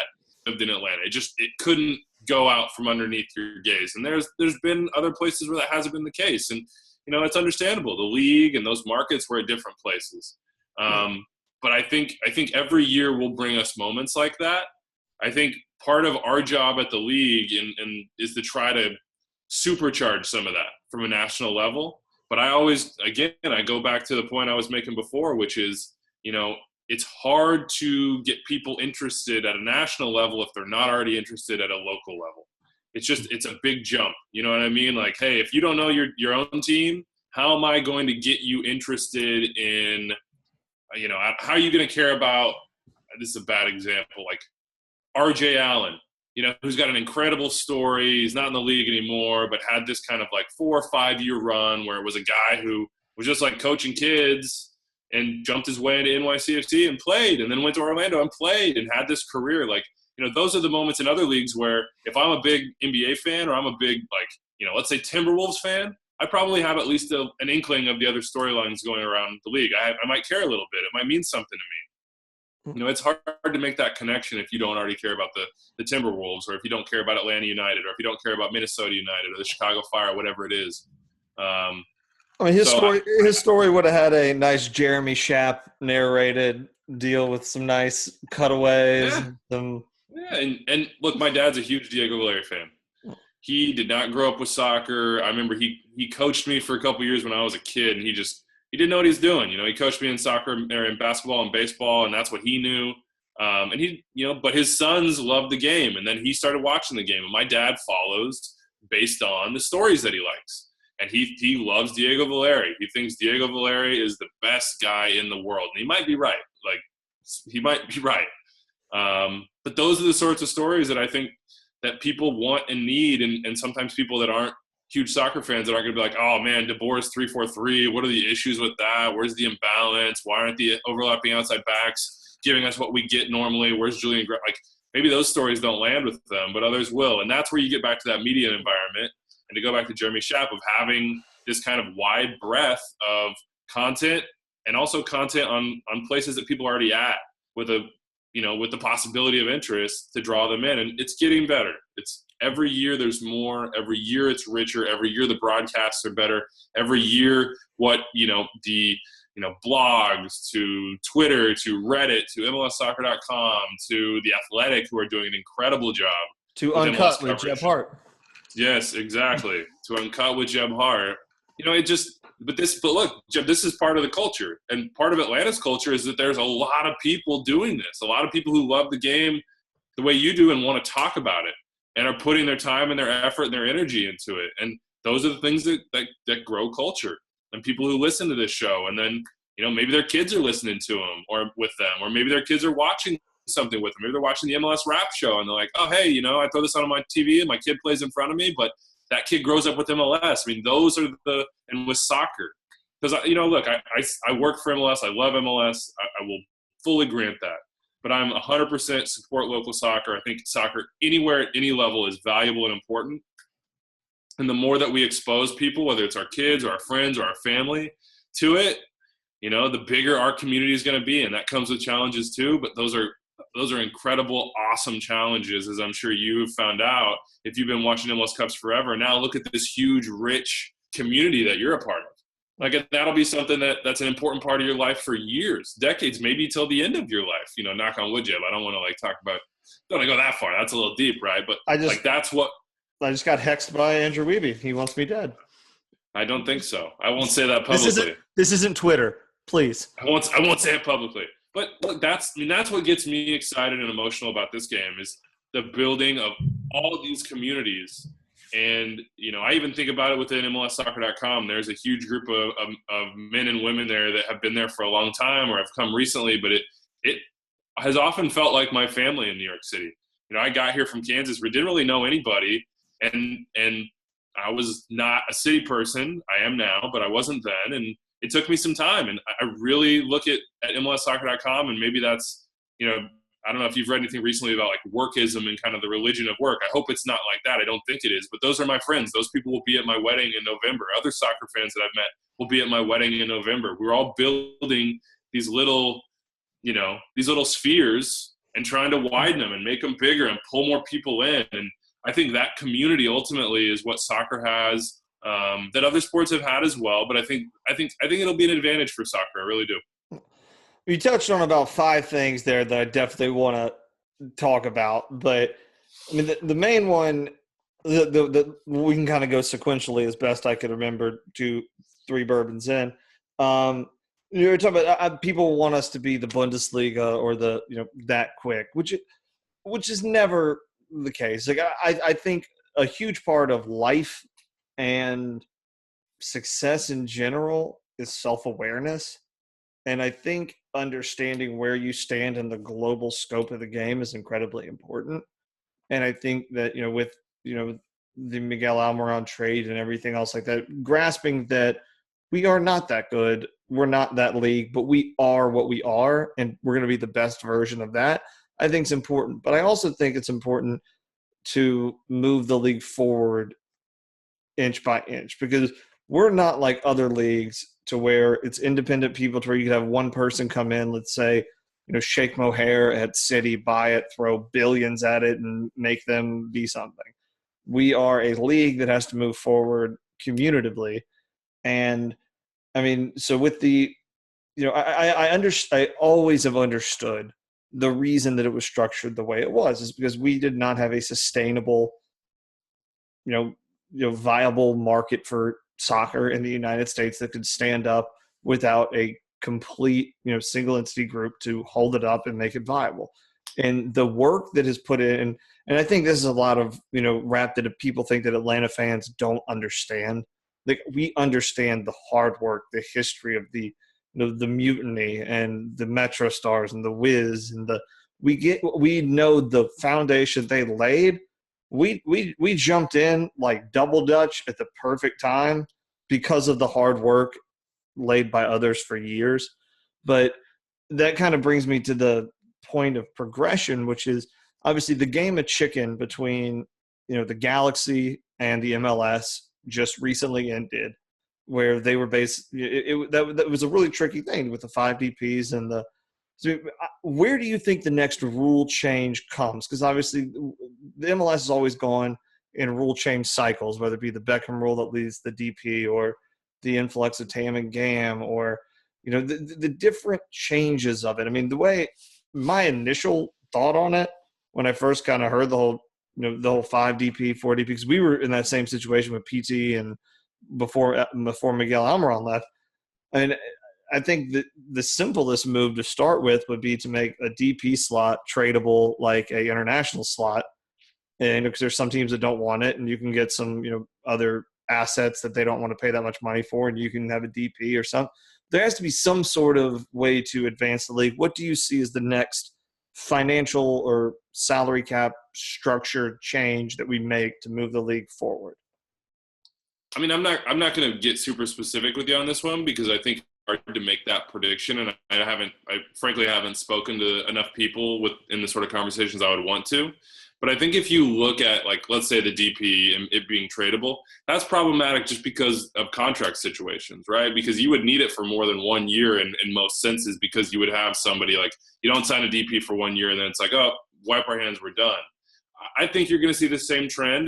lived in Atlanta. It couldn't go out from underneath your gaze. And there's been other places where that hasn't been the case. And, you know, it's understandable. The league and those markets were at different places. But I think every year will bring us moments like that. I think part of our job at the league and is to try to supercharge some of that from a national level. But I go back to the point I was making before, which is, you know, it's hard to get people interested at a national level if they're not already interested at a local level. It's a big jump. You know what I mean? Like, hey, if you don't know your own team, how am I going to get you interested in, you know, how are you going to care about, this is a bad example, like RJ Allen, you know, who's got an incredible story. He's not in the league anymore, but had this kind of like 4 or 5 year run where it was a guy who was just like coaching kids and jumped his way into NYCFC and played, and then went to Orlando and played and had this career. Like, you know, those are the moments in other leagues where if I'm a big NBA fan or I'm a big, like, you know, let's say Timberwolves fan, I probably have at least an inkling of the other storylines going around the league. I might care a little bit. It might mean something to me. You know, it's hard to make that connection if you don't already care about the Timberwolves, or if you don't care about Atlanta United, or if you don't care about Minnesota United or the Chicago Fire, whatever it is. I mean, his story would have had a nice Jeremy Schaap narrated deal with some nice cutaways. Yeah. And look, my dad's a huge Diego Valeri fan. He did not grow up with soccer. I remember he coached me for a couple years when I was a kid, and he didn't know what he was doing. You know, he coached me in soccer or in basketball and baseball, and that's what he knew. And he, you know, but his sons loved the game, and then he started watching the game. And my dad follows based on the stories that he likes. And he loves Diego Valeri. He thinks Diego Valeri is the best guy in the world. And he might be right. Like, he might be right. But those are the sorts of stories that I think that people want and need. And sometimes people that aren't huge soccer fans that aren't going to be like, oh, man, De Boer's 3-4-3. What are the issues with that? Where's the imbalance? Why aren't the overlapping outside backs giving us what we get normally? Where's Julian Gray? Like, maybe those stories don't land with them, but others will. And that's where you get back to that media environment. And to go back to Jeremy Schaap, of having this kind of wide breadth of content, and also content on places that people are already at, with the possibility of interest to draw them in. And it's getting better. It's every year there's more. Every year it's richer. Every year the broadcasts are better. Every year blogs, to Twitter, to Reddit, to MLSsoccer.com, to The Athletic, who are doing an incredible job. To Uncut with Jeb Hart. Yes, exactly. To Uncut with Jeb Hart. You know, but look, Jeb, this is part of the culture. And part of Atlanta's culture is that there's a lot of people doing this. A lot of people who love the game the way you do and want to talk about it, and are putting their time and their effort and their energy into it. And those are the things that grow culture. And people who listen to this show, and then, you know, maybe their kids are listening to them or with them, or maybe their kids are watching something with them. Maybe they're watching the MLS Rap Show and they're like, oh, hey, you know, I throw this on my TV and my kid plays in front of me, but that kid grows up with MLS. I mean, those are and with soccer. Because, you know, look, I work for MLS. I love MLS. I will fully grant that. But I'm 100% support local soccer. I think soccer anywhere at any level is valuable and important. And the more that we expose people, whether it's our kids or our friends or our family, to it, you know, the bigger our community is going to be. And that comes with challenges too. But those are incredible, awesome challenges, as I'm sure you've found out if you've been watching MLS Cups forever. Now look at this huge, rich community that you're a part of. Like that'll be something that's an important part of your life for years, decades, maybe till the end of your life. Knock on wood, Jim. I don't want to talk about. Don't want to go that far. That's a little deep, right? But I just that's what. I just got hexed by Andrew Wiebe. He wants me dead. I don't think so. I won't say that This publicly. isn't Twitter, please. I won't say it publicly. But look, that's what gets me excited and emotional about this game is the building of all these communities. And, I even think about it within MLSsoccer.com. There's a huge group of men and women there that have been there for a long time or have come recently, but it has often felt like my family in New York City. I got here from Kansas. We didn't really know anybody, and I was not a city person. I am now, but I wasn't then, and it took me some time. And I really look at MLSsoccer.com, and maybe that's, I don't know if you've read anything recently about workism and kind of the religion of work. I hope it's not like that. I don't think it is. But those are my friends. Those people will be at my wedding in November. Other soccer fans that I've met will be at my wedding in November. We're all building these little spheres and trying to widen them and make them bigger and pull more people in. And I think that community ultimately is what soccer has that other sports have had as well. But I think it'll be an advantage for soccer. I really do. You touched on about 5 things there that I definitely want to talk about, but I mean the main one, we can kind of go sequentially as best I could remember 2-3 bourbons in. You're talking about people want us to be the Bundesliga or the that quick, which is never the case. Like I think a huge part of life and success in general is self-awareness. And I think understanding where you stand in the global scope of the game is incredibly important. And I think that, with, the Miguel Almiron trade and everything else like that, grasping that we are not that good, we're not that league, but we are what we are, and we're going to be the best version of that, I think is important. But I also think it's important to move the league forward inch by inch, because we're not like other leagues to where it's independent people to where you could have one person come in, let's say, Sheikh Mohair at City, buy it, throw billions at it, and make them be something. We are a league that has to move forward communitively. And I mean, so with the, I always have understood the reason that it was structured the way it was is because we did not have a sustainable, viable market for soccer in the United States that could stand up without a complete, single entity group to hold it up and make it viable. And the work that is put in, and I think this is a lot of, rap that people think that Atlanta fans don't understand. Like, we understand the hard work, the history of the mutiny and the Metro Stars and the Wiz and we know the foundation they laid. We jumped in like double dutch at the perfect time because of the hard work laid by others for years. But that kind of brings me to the point of progression, which is obviously the game of chicken between, the Galaxy and the MLS just recently ended, where they were that was a really tricky thing with the 5 DPs and so where do you think the next rule change comes? Because obviously the MLS has always gone in rule change cycles, whether it be the Beckham rule that leads the DP or the influx of Tam and Gam or, the different changes of it. I mean, the way my initial thought on it when I first kind of heard the whole 5 DP, 4 DP, because we were in that same situation with PT and before Miguel Almiron left. And I think that the simplest move to start with would be to make a DP slot tradable like a international slot. And because there's some teams that don't want it, and you can get some, other assets that they don't want to pay that much money for, and you can have a DP or something. There has to be some sort of way to advance the league. What do you see as the next financial or salary cap structure change that we make to move the league forward? I mean, I'm not going to get super specific with you on this one because I think it's hard to make that prediction, and I frankly haven't spoken to enough people in the sort of conversations I would want to. But I think if you look at, let's say the DP and it being tradable, that's problematic just because of contract situations, right? Because you would need it for more than 1 year in most senses, because you would have somebody you don't sign a DP for 1 year and then it's oh, wipe our hands, we're done. I think you're going to see the same trend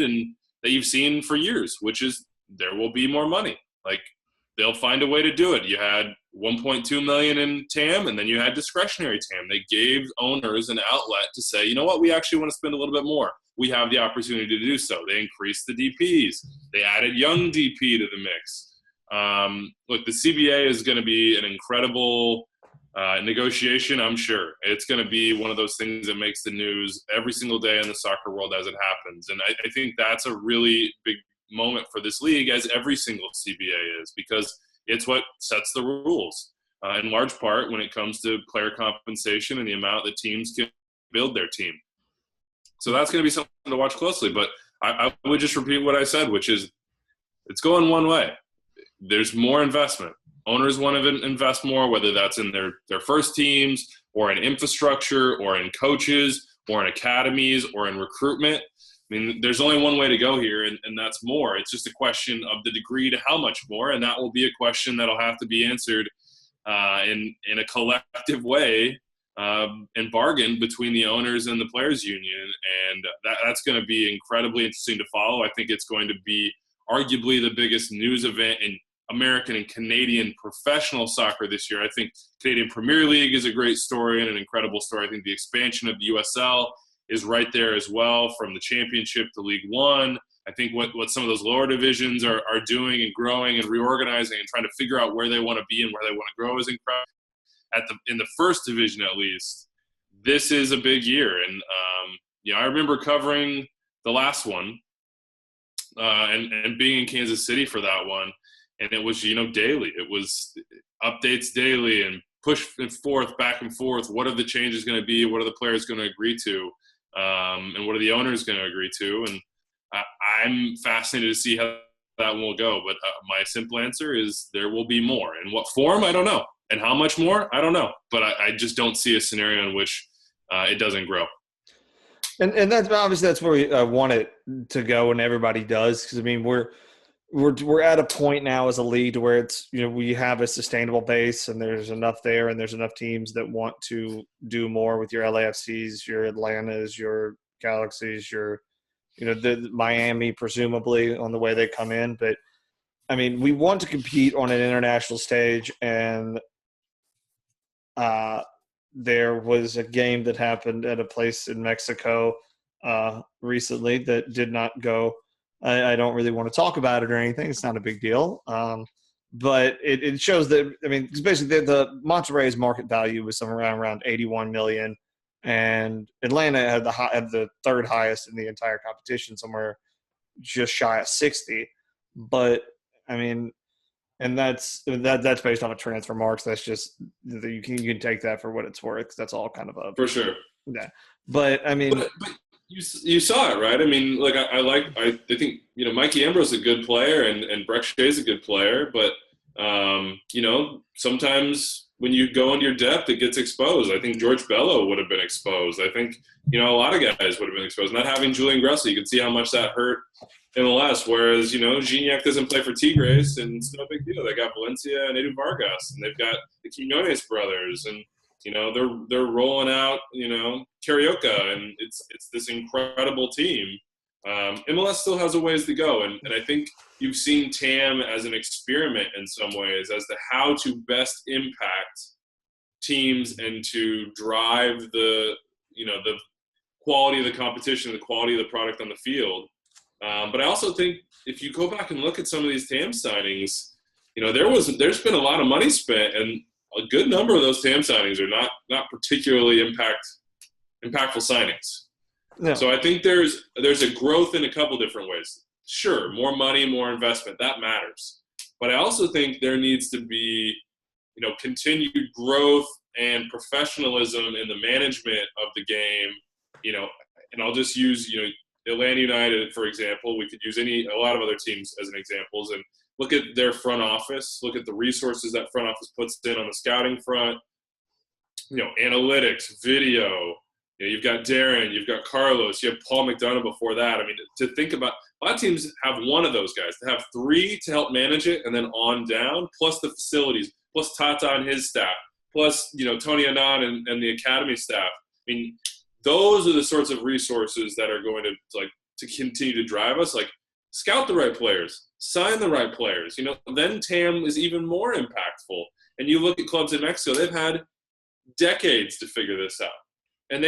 that you've seen for years, which is there will be more money. they'll find a way to do it. You had $1.2 million in TAM, and then you had discretionary TAM. They gave owners an outlet to say, you know what, we actually want to spend a little bit more. We have the opportunity to do so. They increased the DPs. They added young DP to the mix. Look, the CBA is going to be an incredible negotiation, I'm sure. It's going to be one of those things that makes the news every single day in the soccer world as it happens. And I think that's a really big moment for this league, as every single CBA is, because it's what sets the rules in large part when it comes to player compensation and the amount that teams can build their team. So that's going to be something to watch closely. But I would just repeat what I said, which is it's going one way. There's more investment. Owners want to invest more, whether that's in their first teams or in infrastructure or in coaches or in academies or in recruitment. I mean, there's only one way to go here, and that's more. It's just a question of the degree to how much more, and that will be a question that'll have to be answered in a collective way and bargain between the owners and the players union. And that's going to be incredibly interesting to follow. I think it's going to be arguably the biggest news event in American and Canadian professional soccer this year. I think Canadian Premier League is a great story and an incredible story. I think the expansion of the USL is right there as well, from the championship to League One. I think what some of those lower divisions are doing and growing and reorganizing and trying to figure out where they want to be and where they want to grow is incredible. In the first division, at least, this is a big year. And I remember covering the last one and being in Kansas City for that one. And it was, daily. It was updates daily and push and forth, back and forth. What are the changes going to be? What are the players going to agree to? And what are the owners going to agree to? And I'm fascinated to see how that will go. But my simple answer is there will be more. In what form? I don't know. And how much more? I don't know. But I just don't see a scenario in which it doesn't grow. And that's obviously that's where we want it to go, and everybody does. Because, I mean, we're at a point now as a league to where it's, we have a sustainable base and there's enough there and there's enough teams that want to do more with your LAFCs, your Atlantas, your Galaxies, your, the Miami, presumably, on the way they come in. But, I mean, we want to compete on an international stage, and there was a game that happened at a place in Mexico recently that did not go. I don't really want to talk about it or anything. It's not a big deal. But it shows that, I mean, because basically the Monterrey's market value was somewhere around $81 million, and Atlanta had the third highest in the entire competition, somewhere just shy of 60. But, I mean, and that's based on a transfer marks. That's just, you can take that for what it's worth, because that's all kind of a – For sure. Yeah. But, I mean – But you saw it, right? I mean, like, I think, Mikey Ambrose is a good player and Breck Shea is a good player, but, sometimes when you go into your depth, it gets exposed. I think George Bello would have been exposed. I think, a lot of guys would have been exposed. Not having Julian Gressel, you can see how much that hurt MLS, whereas, Gignac doesn't play for Tigres, and it's no big deal. They got Valencia and Edu Vargas, and they've got the Quinones brothers, and they're rolling out, Carioca, and it's this incredible team. MLS still has a ways to go, and I think you've seen TAM as an experiment in some ways as to how to best impact teams and to drive the quality of the competition, the quality of the product on the field. But I also think if you go back and look at some of these TAM signings, there's been a lot of money spent, and a good number of those TAM signings are not particularly impactful signings. No. So I think there's a growth in a couple different ways. Sure, more money, more investment, that matters. But I also think there needs to be, continued growth and professionalism in the management of the game, and I'll just use, Atlanta United, for example. We could use a lot of other teams as an examples, and look at their front office, look at the resources that front office puts in on the scouting front, analytics, video. You've got Darren, you've got Carlos, you have Paul McDonough before that. I mean, to think about, a lot of teams have one of those guys. To have three to help manage it and then on down, plus the facilities, plus Tata and his staff, plus, Tony Anand and the academy staff. I mean, those are the sorts of resources that are going to continue to drive us. Like, scout the right players, sign the right players. Then TAM is even more impactful. And you look at clubs in Mexico; they've had decades to figure this out, and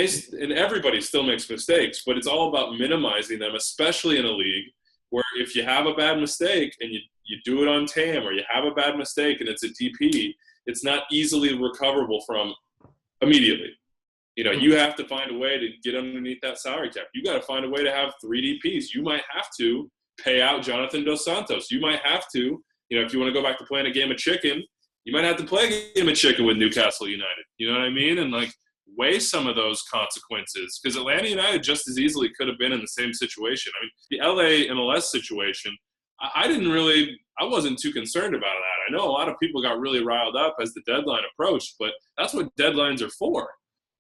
everybody still makes mistakes. But it's all about minimizing them, especially in a league where if you have a bad mistake and you do it on TAM, or you have a bad mistake and it's a DP, it's not easily recoverable from immediately. You have to find a way to get underneath that salary cap. You got to find a way to have 3 DPs. You might have to pay out Jonathan Dos Santos. You might have to, if you want to go back to playing a game of chicken, you might have to play a game of chicken with Newcastle United. You know what I mean? And weigh some of those consequences, because Atlanta United just as easily could have been in the same situation. I mean, the LA MLS situation, I wasn't too concerned about that. I know a lot of people got really riled up as the deadline approached, but that's what deadlines are for,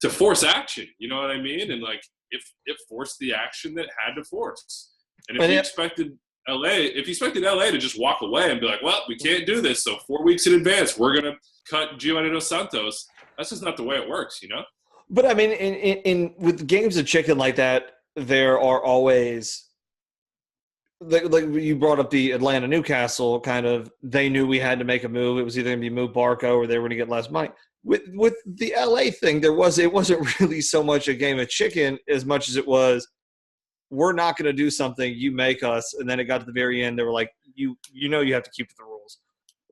to force action. You know what I mean? And if it forced the action that had to force. And if you expected LA to just walk away and be like, well, we can't do this, so 4 weeks in advance we're going to cut Giovanni Dos Santos, that's just not the way it works, But I mean, in with games of chicken like that, there are always like you brought up the Atlanta Newcastle kind of. They knew we had to make a move. It was either going to be move Barco or they were going to get less money. With the LA thing, it wasn't really so much a game of chicken as much as it was, we're not going to do something, you make us. And then it got to the very end, they were like, you have to keep to the rules.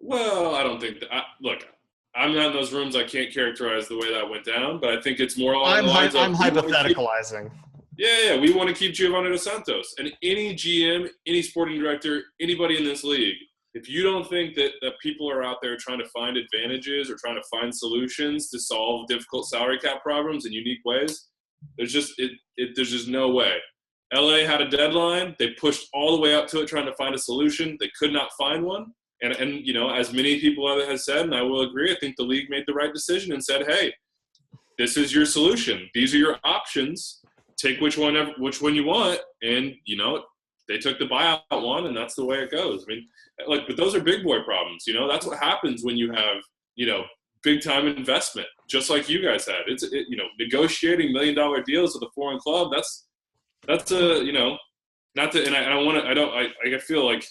Well, I don't think that. Look, I'm not in those rooms. I can't characterize the way that went down, but I think it's more along the lines of, I'm hypotheticalizing. Yeah, we want to keep Giovanni Dos Santos. And any GM, any sporting director, anybody in this league, if you don't think that people are out there trying to find advantages or trying to find solutions to solve difficult salary cap problems in unique ways, there's just no way. LA had a deadline. They pushed all the way up to it trying to find a solution. They could not find one. And as many people have said, and I will agree, I think the league made the right decision and said, hey, this is your solution. These are your options. Take which one you want. And, they took the buyout one, and that's the way it goes. I mean, but those are big boy problems. That's what happens when you have, big time investment, just like you guys had. It's, negotiating $1 million deals with a foreign club. That's a, not to, and I feel like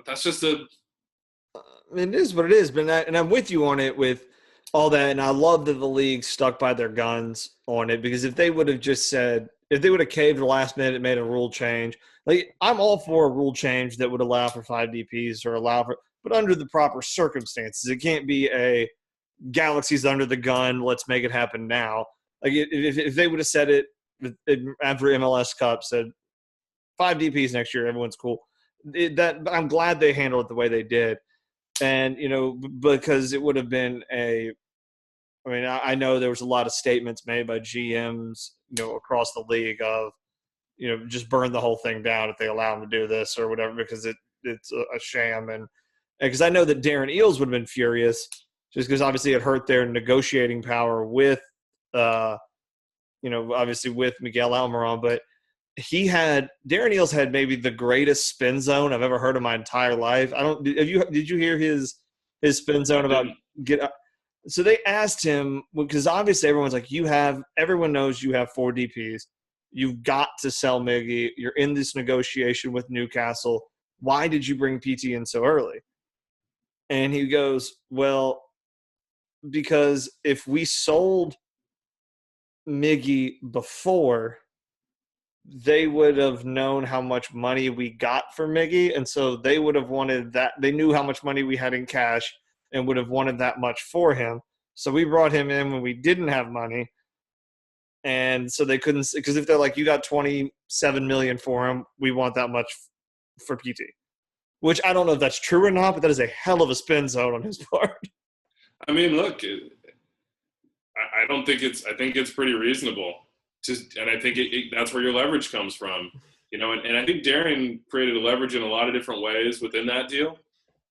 that's just a. It is what it is, but I'm with you on it with all that, and I love that the league stuck by their guns on it, because if they would have just said, if they would have caved the last minute and made a rule change, I'm all for a rule change that would allow for 5 DPs or but under the proper circumstances. It can't be a Galaxy's under the gun, let's make it happen now. If they would have said it after MLS Cup, said 5 DPs next year, everyone's cool. I'm glad they handled it the way they did. And, because it would have been I know there was a lot of statements made by GMs, across the league of, just burn the whole thing down if they allow them to do this or whatever, because it's a sham. And because I know that Darren Eales would have been furious just because obviously it hurt their negotiating power with, obviously with Miguel Almiron, but Darren Eales had maybe the greatest spin zone I've ever heard in my entire life. Did you hear his spin zone about so they asked him, because obviously everyone's like, everyone knows you have 4 DPs. You've got to sell Miggy. You're in this negotiation with Newcastle. Why did you bring PT in so early? And he goes, well, because if we sold Miggy before, they would have known how much money we got for Miggy, and so they would have wanted that. They knew how much money we had in cash and would have wanted that much for him. So we brought him in when we didn't have money, and so they couldn't, because if they're like, you got $27 million for him, we want that much for PT. Which I don't know if that's true or not, but that is a hell of a spin zone on his part. I mean, look, I think it's pretty reasonable. And I think that's where your leverage comes from, and I think Darren created a leverage in a lot of different ways within that deal.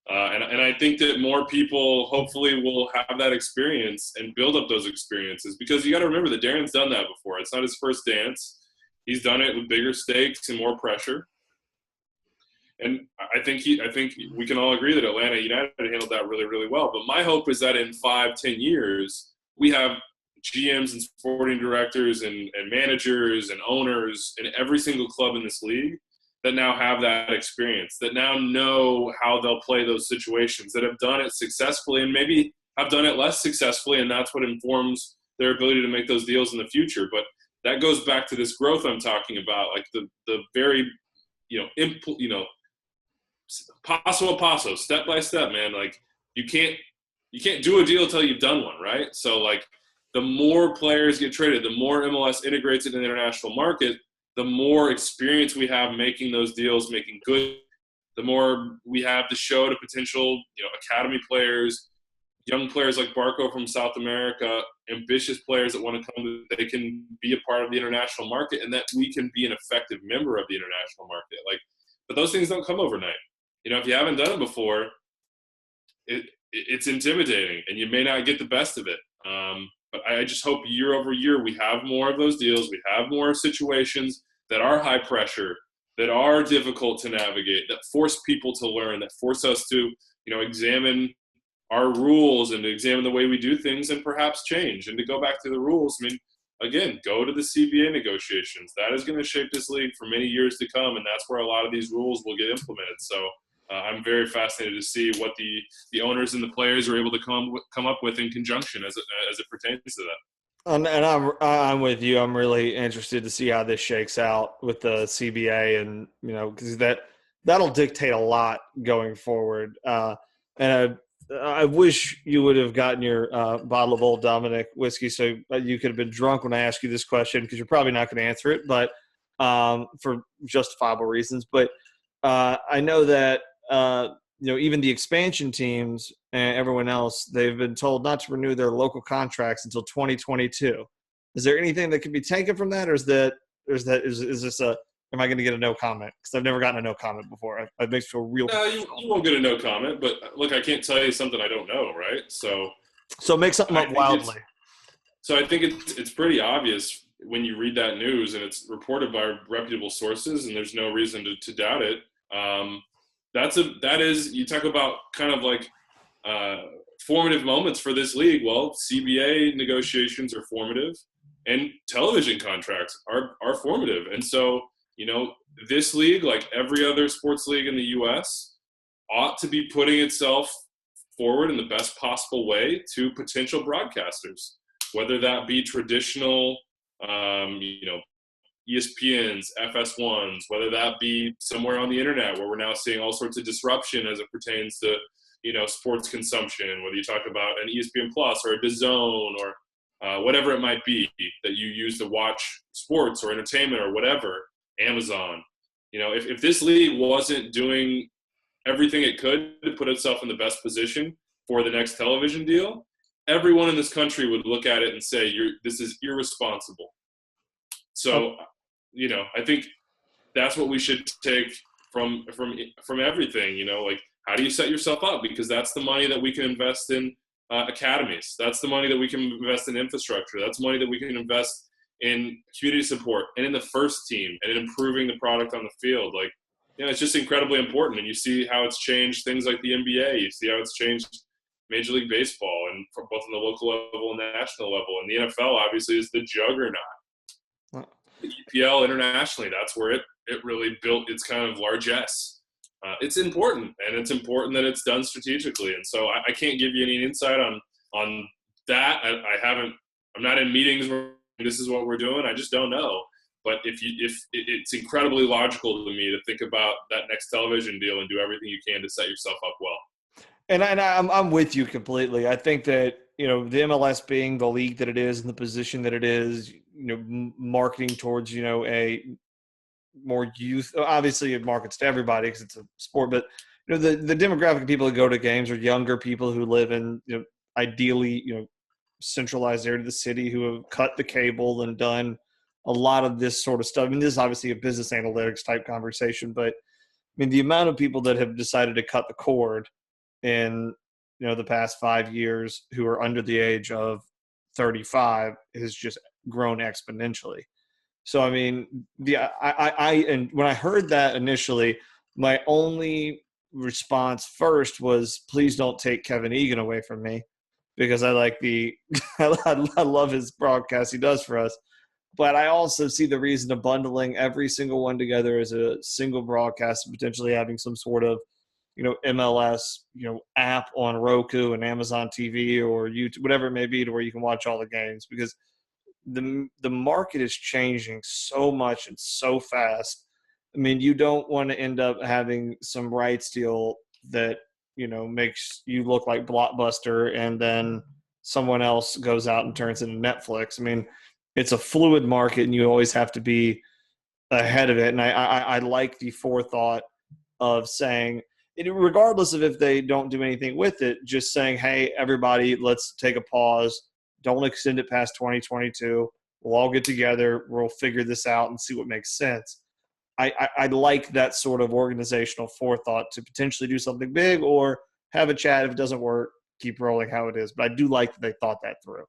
And I think that more people hopefully will have that experience and build up those experiences, because you got to remember that Darren's done that before. It's not his first dance. He's done it with bigger stakes and more pressure. And I think we can all agree that Atlanta United handled that really, really well. But my hope is that in 5-10 years, we have GMs and sporting directors and managers and owners in every single club in this league that now have that experience, that now know how they'll play those situations, that have done it successfully and maybe have done it less successfully, and that's what informs their ability to make those deals in the future. But that goes back to this growth I'm talking about, like the very, paso a paso, step by step, man. Like you can't do a deal until you've done one, right? So like the more players get traded, the more MLS integrates into the international market, the more experience we have making those deals, making good, the more we have to show to potential, academy players, young players like Barco from South America, ambitious players that want to come, that they can be a part of the international market, and that we can be an effective member of the international market. Like, but those things don't come overnight. If you haven't done it before, it's intimidating, and you may not get the best of it. But I just hope year over year we have more of those deals. We have more situations that are high pressure, that are difficult to navigate, that force people to learn, that force us to, examine our rules and to examine the way we do things and perhaps change. And to go back to the rules, I mean, again, go to the CBA negotiations. That is going to shape this league for many years to come, and that's where a lot of these rules will get implemented. So I'm very fascinated to see what the owners and the players are able to come up with in conjunction as it pertains to that. And I'm with you. I'm really interested to see how this shakes out with the CBA, and because that'll dictate a lot going forward. And I wish you would have gotten your bottle of Old Dominic whiskey so you could have been drunk when I asked you this question, because you're probably not going to answer it, but for justifiable reasons. But I know that even the expansion teams and everyone else, they've been told not to renew their local contracts until 2022. Is there anything that could be taken from that, or is this am I going to get a no comment? Because I've never gotten a no comment before. It makes me feel real. No, you won't get a no comment, but look, I can't tell you something I don't know, right? So make something up wildly. So I think it's pretty obvious when you read that news, and it's reported by reputable sources, and there's no reason to doubt it. That is, you talk about kind of like formative moments for this league. Well, CBA negotiations are formative, and television contracts are formative. And so, this league, like every other sports league in the U.S., ought to be putting itself forward in the best possible way to potential broadcasters, whether that be traditional, ESPNs, FS1s, whether that be somewhere on the internet where we're now seeing all sorts of disruption as it pertains to, sports consumption, whether you talk about an ESPN Plus or a DAZN or whatever it might be that you use to watch sports or entertainment or whatever, Amazon. If this league wasn't doing everything it could to put itself in the best position for the next television deal, everyone in this country would look at it and say, this is irresponsible. So, I think that's what we should take from everything, like, how do you set yourself up? Because that's the money that we can invest in academies. That's the money that we can invest in infrastructure. That's money that we can invest in community support and in the first team and in improving the product on the field. Like, it's just incredibly important. And you see how it's changed things like the NBA. You see how it's changed Major League Baseball, and both on the local level and national level. And the NFL obviously is the juggernaut. The EPL internationally, that's where it really built its kind of largesse. It's important, and it's important that it's done strategically. And so I can't give you any insight on that. I'm not in meetings where this is what we're doing. I just don't know. But it's incredibly logical to me to think about that next television deal and do everything you can to set yourself up well. And I'm with you completely. I think that, the MLS being the league that it is and the position that it is, marketing towards, a more youth, obviously it markets to everybody because it's a sport, but, the demographic of people that go to games are younger people who live in, ideally, centralized area of the city, who have cut the cable and done a lot of this sort of stuff. I mean, this is obviously a business analytics type conversation, but the amount of people that have decided to cut the cord in the past 5 years who are under the age of 35 has just grown exponentially. So and when I heard that initially, my only response first was, please don't take Kevin Egan away from me, because I like I love his broadcast he does for us. But I also see the reason of bundling every single one together as a single broadcast and potentially having some sort of, MLS, app on Roku and Amazon TV or YouTube, whatever it may be, to where you can watch all the games, because the market is changing so much and so fast. I mean, you don't want to end up having some rights deal that, makes you look like Blockbuster and then someone else goes out and turns into Netflix. I mean, it's a fluid market and you always have to be ahead of it. And I like the forethought of saying, regardless of if they don't do anything with it, just saying, hey, everybody, let's take a pause. Don't extend it past 2022. We'll all get together. We'll figure this out and see what makes sense. I like that sort of organizational forethought to potentially do something big or have a chat. If it doesn't work, keep rolling how it is. But I do like that they thought that through.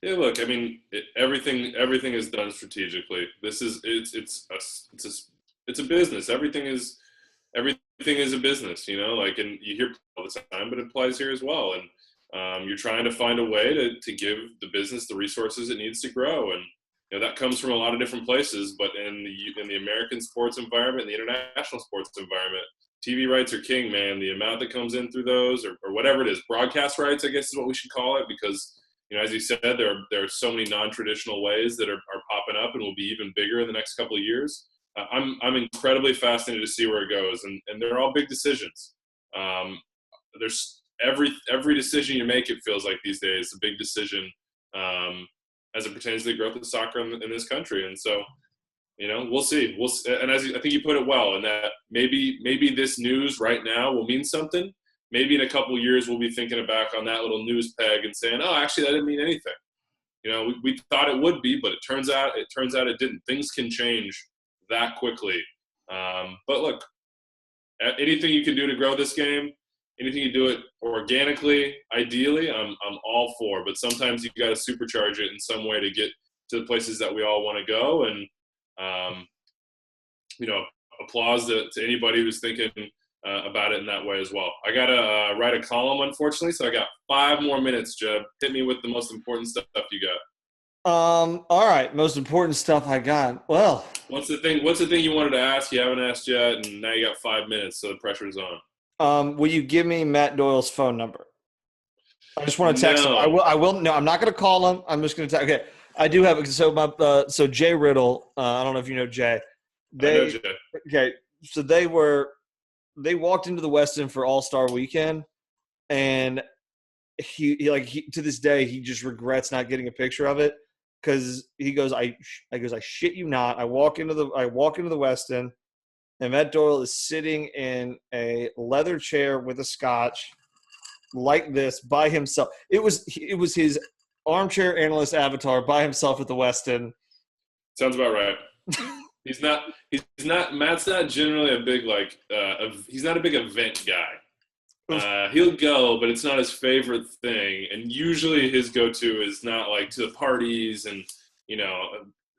Yeah, look, I mean, everything is done strategically. It's a business. Everything is a business, and you hear all the time, but it applies here as well. And you're trying to find a way to give the business the resources it needs to grow, and that comes from a lot of different places. But in the American sports environment, the international sports environment, TV rights are king, man. The amount that comes in through those, or whatever it is, broadcast rights, I guess is what we should call it, because as you said, there are so many non-traditional ways that are popping up and will be even bigger in the next couple of years. I'm incredibly fascinated to see where it goes, and they're all big decisions. There's every decision you make, it feels like these days, a big decision as it pertains to the growth of soccer in this country. And so, we'll see. And I think you put it well, in that maybe this news right now will mean something. Maybe in a couple of years we'll be thinking back on that little news peg and saying, "Oh, actually, that didn't mean anything." We thought it would be, but it turns out it didn't. Things can change that quickly. But look, anything you can do to grow this game, anything you do it organically, ideally, I'm all for. But sometimes you got to supercharge it in some way to get to the places that we all want to go. And applause to anybody who's thinking about it in that way as well. I gotta write a column, unfortunately, so I got 5 more minutes. Jeb, hit me with the most important stuff you got. All right, most important stuff I got. Well, what's the thing you wanted to ask you haven't asked yet, and now you got 5 minutes, so the pressure's on. Will you give me Matt Doyle's phone number? I just want to text him. I will. No, I'm not going to call him. I'm just going to text. Okay, I do have. So Jay Riddle. I don't know if you know Jay. I know Jay. Okay, so they walked into the West End for All-Star Weekend, and he to this day he just regrets not getting a picture of it, because he goes, I shit you not. I walk into the West End, and Matt Doyle is sitting in a leather chair with a scotch like this by himself. It was his armchair analyst avatar by himself at the West End. Sounds about right. Matt's not generally a big he's not a big event guy. He'll go, but it's not his favorite thing. And usually his go-to is not like to the parties and,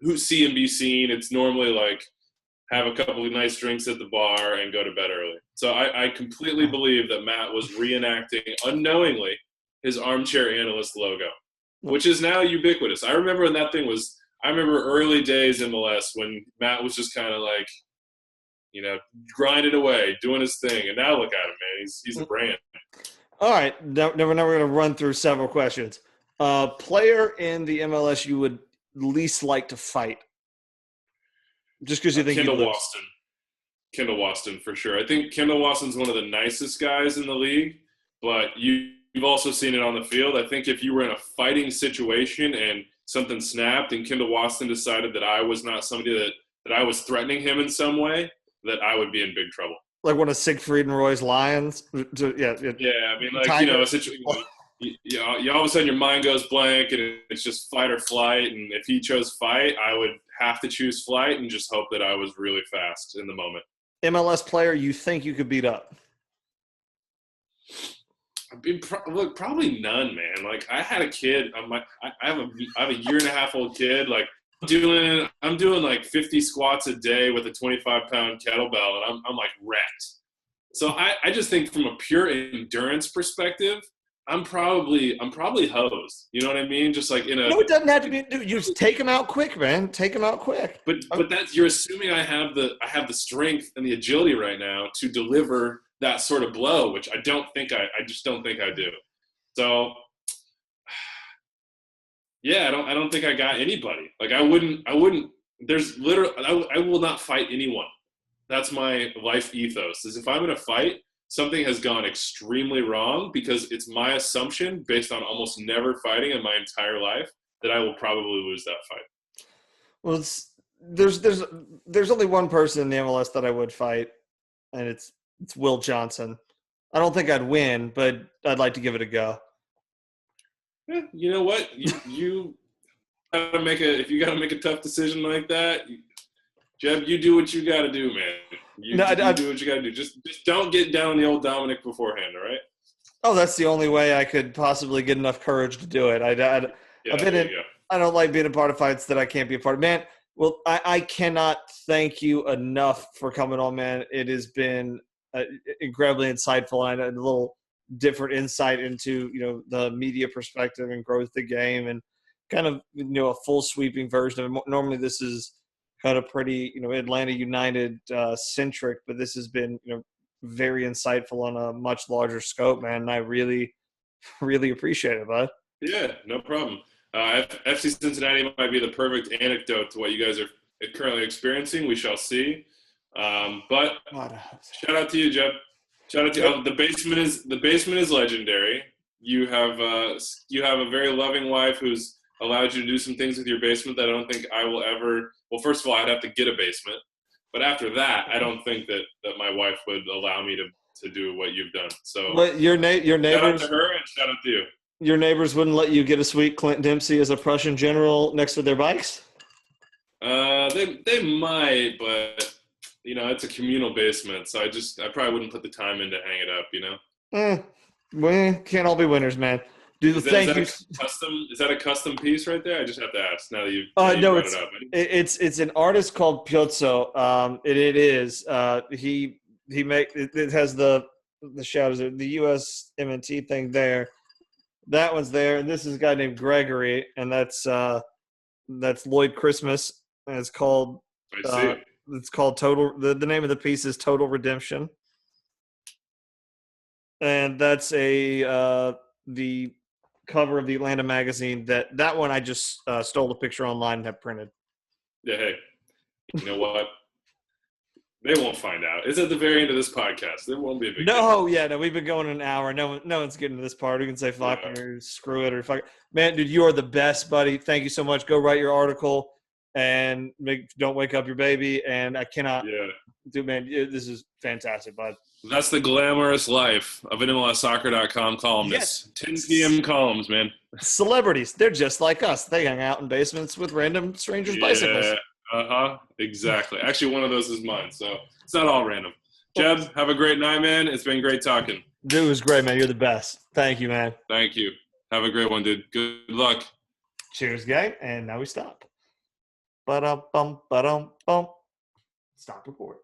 who's see and be seen. It's normally like have a couple of nice drinks at the bar and go to bed early. So I completely believe that Matt was reenacting unknowingly his armchair analyst logo, which is now ubiquitous. I remember when that thing was – I remember early days MLS when Matt was just kind of like, grinding away, doing his thing. And now look at him, man. He's a brand. All right. Now we're going to run through several questions. Player in the MLS you would least like to fight? Just because you think Kendall Waston, for sure. I think Kendall Waston's one of the nicest guys in the league, but you've also seen it on the field. I think if you were in a fighting situation and something snapped and Kendall Waston decided that I was not somebody that I was threatening him in some way, that I would be in big trouble. Like one of Siegfried and Roy's lions? Yeah, I mean, a situation you all of a sudden your mind goes blank and it's just fight or flight. And if he chose fight, I would have to choose flight and just hope that I was really fast in the moment. MLS player you think you could beat up? Look, probably none, man. Like I had a kid. I have a 1.5-year-old kid. Like I'm doing like 50 squats a day with a 25-pound kettlebell, and I'm like wrecked. So I just think from a pure endurance perspective, I'm probably hosed. You know what I mean? Just like in a. No, it doesn't have to be. Dude, you just take them out quick, man. Take them out quick. But that's, you're assuming I have the strength and the agility right now to deliver that sort of blow, which I just don't think I do. So yeah, I don't think I got anybody. Like I wouldn't. There's literally, I will not fight anyone. That's my life ethos. Is if I'm in a fight, something has gone extremely wrong, because it's my assumption, based on almost never fighting in my entire life, that I will probably lose that fight. Well, there's only one person in the MLS that I would fight, and it's Will Johnson. I don't think I'd win, but I'd like to give it a go. Yeah, you know what? You gotta if you gotta make a tough decision like that, Jeb, you do what you gotta do, man. You do what you gotta do. Just don't get down on the old Dominic beforehand, all right? Oh, that's the only way I could possibly get enough courage to do it. I don't like being a part of fights that I can't be a part of. Man, well, I cannot thank you enough for coming on, man. It has been incredibly insightful, and a little different insight into, the media perspective and growth of the game, and kind of, a full sweeping version of it. Normally this is kind of pretty, Atlanta United centric, but this has been, very insightful on a much larger scope, man. And I really, really appreciate it, bud. Yeah, no problem. FC Cincinnati might be the perfect anecdote to what you guys are currently experiencing. We shall see. But shout out to you, Jeb. Shout out to you. The basement is legendary. You have a very loving wife who's allowed you to do some things with your basement that I don't think I will ever. Well, first of all, I'd have to get a basement, but after that, I don't think that my wife would allow me to do what you've done. So, but your neighbors, shout out to her and shout out to you. Your neighbors wouldn't let you get a sweet Clint Dempsey as a Prussian general next to their bikes? They might, but it's a communal basement, so I probably wouldn't put the time in to hang it up. We can't all be winners, man. Dude, thank you. Is that a custom piece right there? I just have to ask now that you no, brought it up. It's an artist called Piozzo. It is. It has the shadows, the US MNT thing there. That one's there, and this is a guy named Gregory, and that's Lloyd Christmas, and it's called. It's called Total. The name of the piece is Total Redemption, and that's the cover of the Atlanta magazine. That one I just stole a picture online and have printed. Yeah, hey, you know what? They won't find out. It's at the very end of this podcast. There won't be a big deal. No, we've been going an hour. No one's getting to this part. We can say fuck or screw it or fuck it. Man, dude, you are the best, buddy. Thank you so much. Go write your article and don't wake up your baby. And I cannot. Yeah. Dude, man, this is fantastic, bud. That's the glamorous life of an MLSsoccer.com columnist. Yes. 10 p.m. columns, man. Celebrities. They're just like us. They hang out in basements with random strangers' bicycles. Exactly. Actually, one of those is mine, so it's not all random. Jeb, have a great night, man. It's been great talking. Dude, it was great, man. You're the best. Thank you, man. Thank you. Have a great one, dude. Good luck. Cheers, gang. And now we stop. Ba-dum-bum, ba-dum-bum. Stop recording.